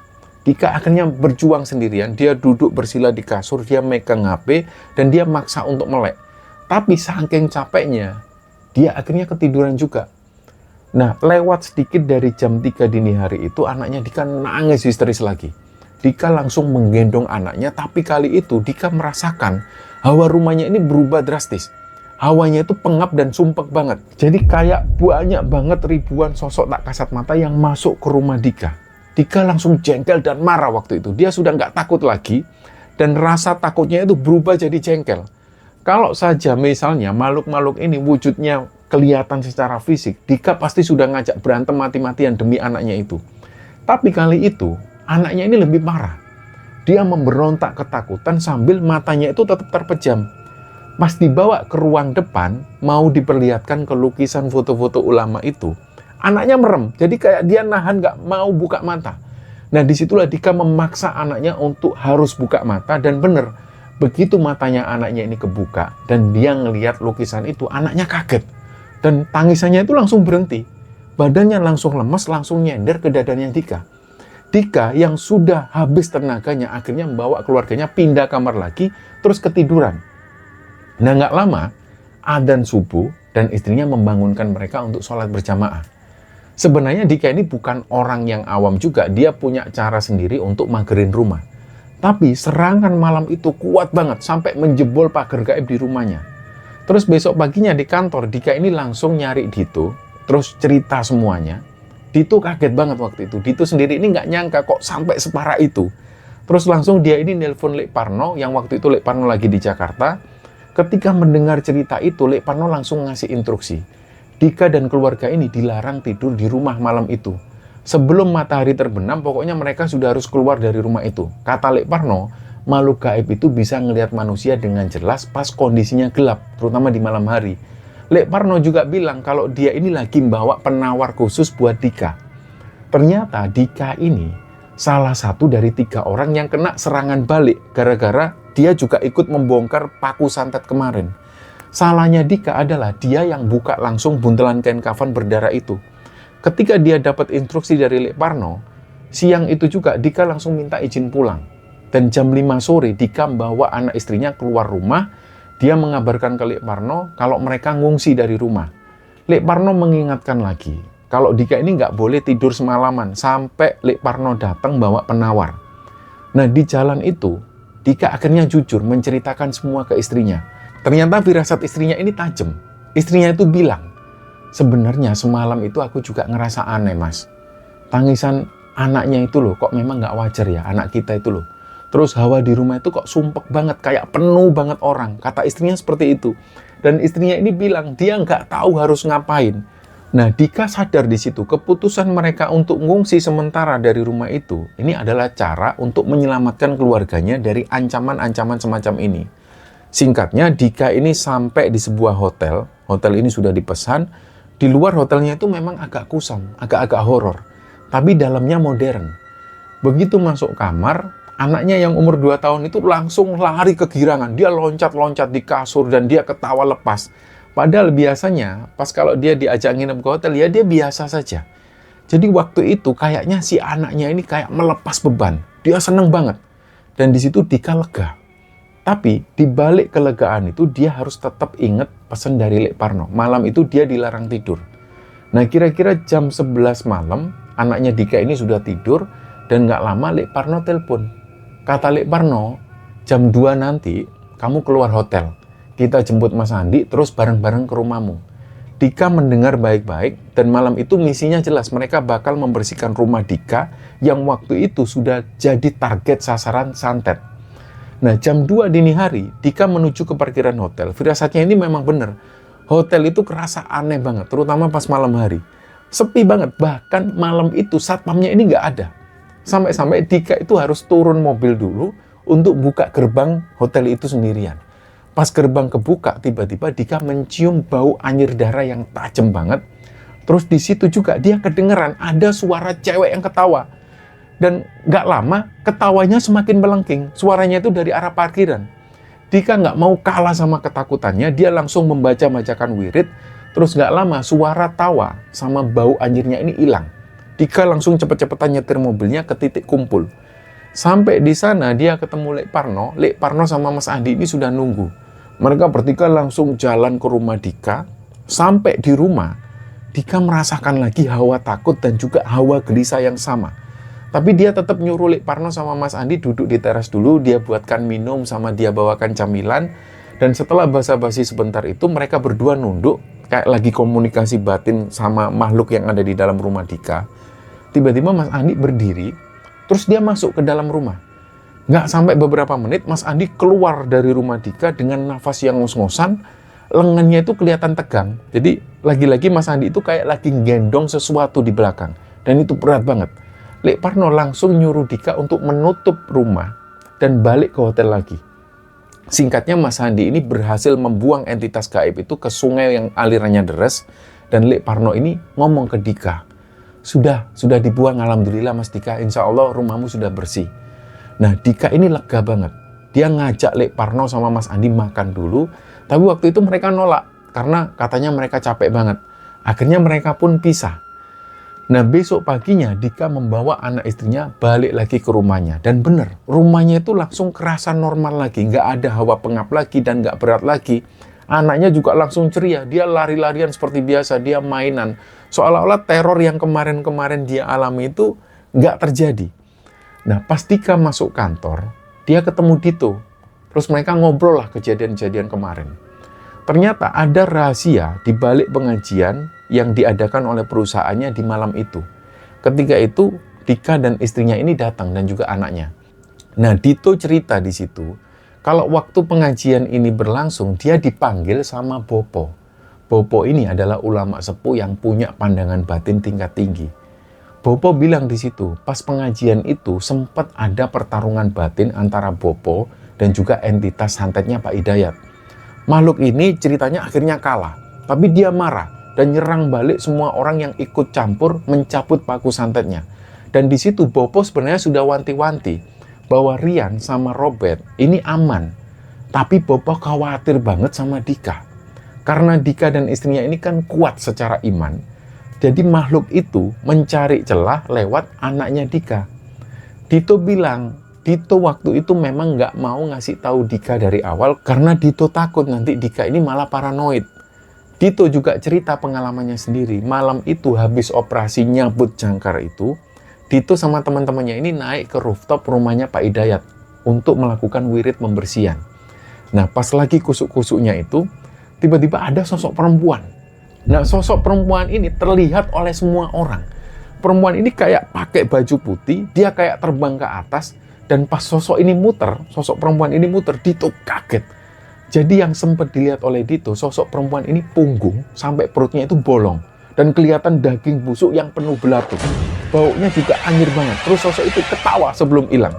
Dika akhirnya berjuang sendirian, dia duduk bersila di kasur, dia megang HP, dan dia maksa untuk melek. Tapi saking capeknya, dia akhirnya ketiduran juga. Nah, lewat sedikit dari jam 3 dini hari itu, anaknya Dika nangis histeris lagi. Dika langsung menggendong anaknya, tapi kali itu Dika merasakan hawa rumahnya ini berubah drastis. Hawanya itu pengap dan sumpek banget. Jadi kayak banyak banget ribuan sosok tak kasat mata yang masuk ke rumah Dika. Dika langsung jengkel dan marah waktu itu. Dia sudah nggak takut lagi, dan rasa takutnya itu berubah jadi jengkel. Kalau saja misalnya makhluk-makhluk ini wujudnya kelihatan secara fisik, Dika pasti sudah ngajak berantem mati-matian demi anaknya itu. Tapi kali itu, anaknya ini lebih parah. Dia memberontak ketakutan sambil matanya itu tetap terpejam. Pas dibawa ke ruang depan, mau diperlihatkan ke lukisan foto-foto ulama itu, anaknya merem. Jadi kayak dia nahan gak mau buka mata. Nah disitulah Dika memaksa anaknya untuk harus buka mata, dan bener, begitu matanya anaknya ini kebuka dan dia ngelihat lukisan itu, anaknya kaget. Dan tangisannya itu langsung berhenti. Badannya langsung lemas, langsung nyender ke dadanya Dika. Dika yang sudah habis tenaganya akhirnya membawa keluarganya pindah kamar lagi, terus ketiduran. Nah nggak lama, adzan subuh dan istrinya membangunkan mereka untuk sholat berjamaah. Sebenarnya Dika ini bukan orang yang awam juga, dia punya cara sendiri untuk magerin rumah. Tapi serangan malam itu kuat banget sampai menjebol pagar gaib di rumahnya. Terus besok paginya di kantor, Dika ini langsung nyari Dito, terus cerita semuanya. Dito kaget banget waktu itu. Dito sendiri ini nggak nyangka kok sampai separah itu. Terus langsung dia ini nelpon Lek Parno, yang waktu itu Lek Parno lagi di Jakarta. Ketika mendengar cerita itu, Lek Parno langsung ngasih instruksi. Dika dan keluarga ini dilarang tidur di rumah malam itu. Sebelum matahari terbenam, pokoknya mereka sudah harus keluar dari rumah itu. Kata Lek Parno, makhluk gaib itu bisa ngelihat manusia dengan jelas pas kondisinya gelap, terutama di malam hari. Lek Parno juga bilang kalau dia ini lagi membawa penawar khusus buat Dika. Ternyata Dika ini salah satu dari 3 orang yang kena serangan balik gara-gara dia juga ikut membongkar paku santet kemarin. Salahnya Dika adalah dia yang buka langsung buntelan kain kafan berdarah itu. Ketika dia dapat instruksi dari Lek Parno, siang itu juga Dika langsung minta izin pulang. Dan jam 5 sore Dika membawa anak istrinya keluar rumah. Dia mengabarkan ke Lek Parno kalau mereka ngungsi dari rumah. Lek Parno mengingatkan lagi kalau Dika ini nggak boleh tidur semalaman sampai Lek Parno datang bawa penawar. Nah di jalan itu, Dika akhirnya jujur menceritakan semua ke istrinya. Ternyata firasat istrinya ini tajam. Istrinya itu bilang, sebenarnya semalam itu aku juga ngerasa aneh mas. Tangisan anaknya itu loh, kok memang nggak wajar ya anak kita itu loh. Terus hawa di rumah itu kok sumpek banget, kayak penuh banget orang. Kata istrinya seperti itu. Dan istrinya ini bilang dia nggak tahu harus ngapain. Nah, Dika sadar di situ keputusan mereka untuk ngungsi sementara dari rumah itu, ini adalah cara untuk menyelamatkan keluarganya dari ancaman-ancaman semacam ini. Singkatnya, Dika ini sampai di sebuah hotel. Hotel ini sudah dipesan. Di luar hotelnya itu memang agak kusam, agak-agak horor. Tapi dalamnya modern. Begitu masuk kamar, anaknya yang umur 2 tahun itu langsung lari kegirangan. Dia loncat-loncat di kasur dan dia ketawa lepas. Padahal biasanya pas kalau dia diajak nginep ke hotel ya dia biasa saja. Jadi waktu itu kayaknya si anaknya ini kayak melepas beban. Dia seneng banget. Dan di situ Dika lega. Tapi di balik kelegaan itu dia harus tetap ingat pesan dari Lek Parno. Malam itu dia dilarang tidur. Nah kira-kira jam 11 malam anaknya Dika ini sudah tidur dan nggak lama Lek Parno telepon. Kata Lek Parno, jam 2 nanti kamu keluar hotel. Kita jemput Mas Andi terus bareng-bareng ke rumahmu. Dika mendengar baik-baik, dan malam itu misinya jelas, mereka bakal membersihkan rumah Dika yang waktu itu sudah jadi target sasaran santet. Nah, jam 2 dini hari, Dika menuju ke parkiran hotel. Firasatnya ini memang benar. Hotel itu kerasa aneh banget, terutama pas malam hari. Sepi banget, bahkan malam itu satpamnya ini nggak ada. Sampai-sampai Dika itu harus turun mobil dulu untuk buka gerbang hotel itu sendirian. Pas gerbang kebuka, tiba-tiba Dika mencium bau anyir darah yang tajam banget. Terus di situ juga dia kedengeran ada suara cewek yang ketawa. Dan nggak lama, ketawanya semakin melengking. Suaranya itu dari arah parkiran. Dika nggak mau kalah sama ketakutannya, dia langsung membaca-bacakan wirid. Terus nggak lama, suara tawa sama bau anyirnya ini hilang. Dika langsung cepet-cepetan nyetir mobilnya ke titik kumpul. Sampai di sana dia ketemu Lek Parno. Lek Parno sama Mas Andi ini sudah nunggu. Mereka bertiga langsung jalan ke rumah Dika. Sampai di rumah, Dika merasakan lagi hawa takut dan juga hawa gelisah yang sama. Tapi dia tetap nyuruh Lek Parno sama Mas Andi duduk di teras dulu. Dia buatkan minum sama dia bawakan camilan. Dan setelah basa-basi sebentar itu, mereka berdua nunduk. Kayak lagi komunikasi batin sama makhluk yang ada di dalam rumah Dika. Tiba-tiba Mas Andi berdiri. Terus dia masuk ke dalam rumah. Nggak sampai beberapa menit, Mas Andi keluar dari rumah Dika dengan nafas yang ngos-ngosan, lengannya itu kelihatan tegang. Jadi, lagi-lagi Mas Andi itu kayak lagi gendong sesuatu di belakang. Dan itu berat banget. Lek Parno langsung nyuruh Dika untuk menutup rumah dan balik ke hotel lagi. Singkatnya, Mas Andi ini berhasil membuang entitas gaib itu ke sungai yang alirannya deras. Dan Lek Parno ini ngomong ke Dika, Sudah dibuang, alhamdulillah Mas Dika, insya Allah rumahmu sudah bersih. Nah, Dika ini lega banget. Dia ngajak Lek Parno sama Mas Andi makan dulu, tapi waktu itu mereka nolak, karena katanya mereka capek banget. Akhirnya mereka pun pisah. Nah, besok paginya Dika membawa anak istrinya balik lagi ke rumahnya. Dan bener, rumahnya itu langsung kerasa normal lagi, nggak ada hawa pengap lagi dan nggak berat lagi. Anaknya juga langsung ceria, dia lari-larian seperti biasa, dia mainan. Seolah-olah teror yang kemarin-kemarin dia alami itu nggak terjadi. Nah, pas Dika masuk kantor, dia ketemu Dito. Terus mereka ngobrol lah kejadian-kejadian kemarin. Ternyata ada rahasia di balik pengajian yang diadakan oleh perusahaannya di malam itu. Ketika itu, Dika dan istrinya ini datang dan juga anaknya. Nah, Dito cerita di situ, kalau waktu pengajian ini berlangsung, dia dipanggil sama Bopo. Bopo ini adalah ulama sepuh yang punya pandangan batin tingkat tinggi. Bopo bilang di situ, pas pengajian itu sempat ada pertarungan batin antara Bopo dan juga entitas santetnya Pak Hidayat. Makhluk ini ceritanya akhirnya kalah, tapi dia marah dan nyerang balik semua orang yang ikut campur mencabut paku santetnya. Dan di situ Bopo sebenarnya sudah wanti-wanti bahwa Rian sama Robert ini aman, tapi Bopo khawatir banget sama Dika. Karena Dika dan istrinya ini kan kuat secara iman. Jadi makhluk itu mencari celah lewat anaknya Dika. Dito bilang, Dito waktu itu memang nggak mau ngasih tahu Dika dari awal karena Dito takut nanti Dika ini malah paranoid. Dito juga cerita pengalamannya sendiri. Malam itu habis operasi nyabut jangkar itu, Dito sama teman-temannya ini naik ke rooftop rumahnya Pak Hidayat untuk melakukan wirid pembersihan. Nah, pas lagi kusuk-kusuknya itu, tiba-tiba ada sosok perempuan. Nah, sosok perempuan ini terlihat oleh semua orang. Perempuan ini kayak pakai baju putih, dia kayak terbang ke atas, dan pas sosok perempuan ini muter, Dito kaget. Jadi yang sempat dilihat oleh Dito, sosok perempuan ini punggung sampai perutnya itu bolong, dan kelihatan daging busuk yang penuh belatung. Baunya juga anyir banget, terus sosok itu ketawa sebelum hilang.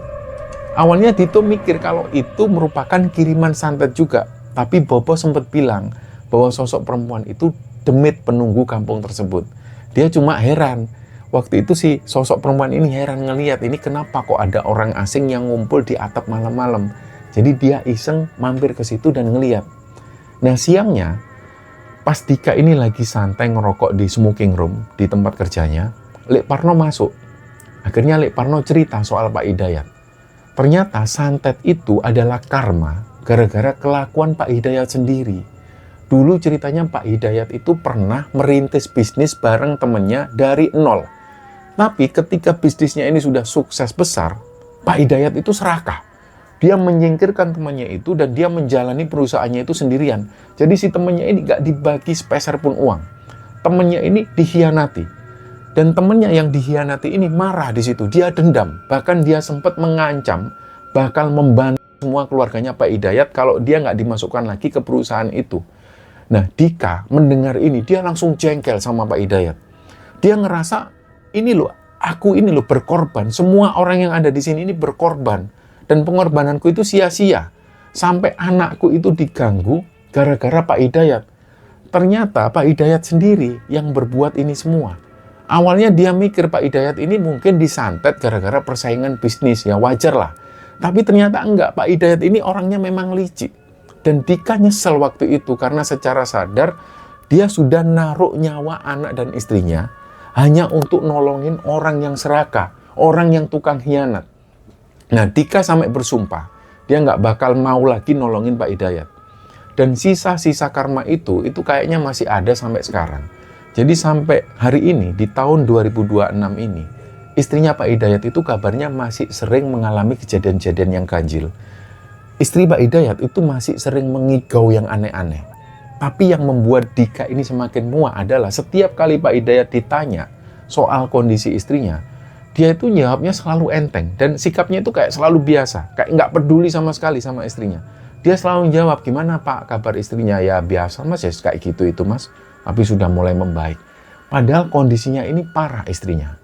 Awalnya Dito mikir kalau itu merupakan kiriman santet juga, tapi Bopo sempat bilang bahwa sosok perempuan itu demit penunggu kampung tersebut. Dia cuma heran. Waktu itu si sosok perempuan ini heran ngelihat ini kenapa kok ada orang asing yang ngumpul di atap malam-malam. Jadi dia iseng mampir ke situ dan ngelihat. Nah, siangnya pas Dika ini lagi santai ngerokok di smoking room di tempat kerjanya, Lek Parno masuk. Akhirnya Lek Parno cerita soal Pak Hidayat. Ternyata santet itu adalah karma gara-gara kelakuan Pak Hidayat sendiri. Dulu ceritanya Pak Hidayat itu pernah merintis bisnis bareng temennya dari nol. Tapi ketika bisnisnya ini sudah sukses besar, Pak Hidayat itu serakah. Dia menyingkirkan temannya itu dan dia menjalani perusahaannya itu sendirian. Jadi si temannya ini gak dibagi sepeser pun uang. Temannya ini dikhianati. Dan temannya yang dikhianati ini marah di situ. Dia dendam. Bahkan dia sempat mengancam bakal membantu semua keluarganya Pak Hidayat kalau dia nggak dimasukkan lagi ke perusahaan itu. Nah, Dika mendengar ini, dia langsung jengkel sama Pak Hidayat. Dia ngerasa, ini loh, aku ini loh berkorban. Semua orang yang ada di sini ini berkorban. Dan pengorbananku itu sia-sia. Sampai anakku itu diganggu gara-gara Pak Hidayat. Ternyata Pak Hidayat sendiri yang berbuat ini semua. Awalnya dia mikir Pak Hidayat ini mungkin disantet gara-gara persaingan bisnis. Ya wajar lah. Tapi ternyata enggak. Pak Hidayat ini orangnya memang licik. Dan Dika nyesel waktu itu karena secara sadar dia sudah naruh nyawa anak dan istrinya hanya untuk nolongin orang yang serakah, orang yang tukang hianat. Nah, Dika sampai bersumpah, dia nggak bakal mau lagi nolongin Pak Hidayat. Dan sisa-sisa karma itu kayaknya masih ada sampai sekarang. Jadi sampai hari ini, di tahun 2026 ini, istrinya Pak Hidayat itu kabarnya masih sering mengalami kejadian-kejadian yang ganjil. Istri Pak Hidayat itu masih sering mengigau yang aneh-aneh. Tapi yang membuat Dika ini semakin muak adalah setiap kali Pak Hidayat ditanya soal kondisi istrinya, dia itu jawabnya selalu enteng dan sikapnya itu kayak selalu biasa, kayak nggak peduli sama sekali sama istrinya. Dia selalu jawab, gimana Pak kabar istrinya? Ya biasa Mas, ya kayak gitu itu Mas, tapi sudah mulai membaik. Padahal kondisinya ini parah istrinya.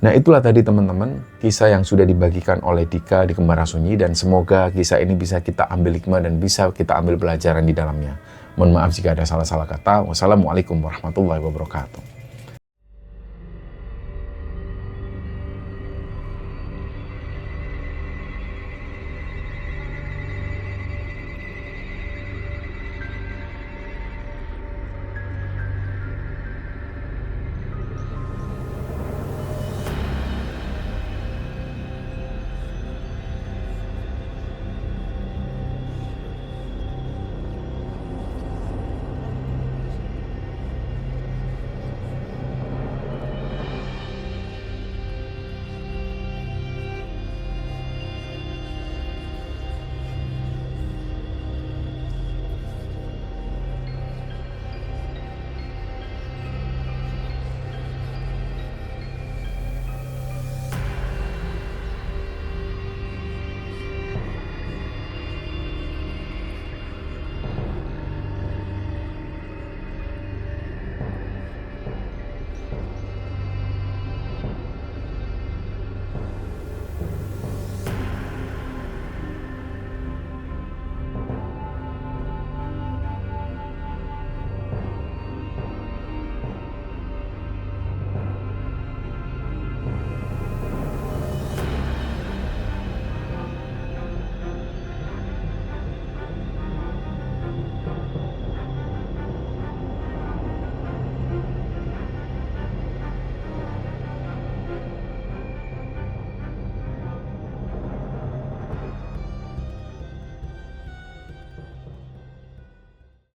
Nah itulah tadi teman-teman, kisah yang sudah dibagikan oleh Dika di Kembara Sunyi, dan semoga kisah ini bisa kita ambil hikmah dan bisa kita ambil pelajaran di dalamnya. Mohon maaf jika ada salah-salah kata. Wassalamualaikum warahmatullahi wabarakatuh.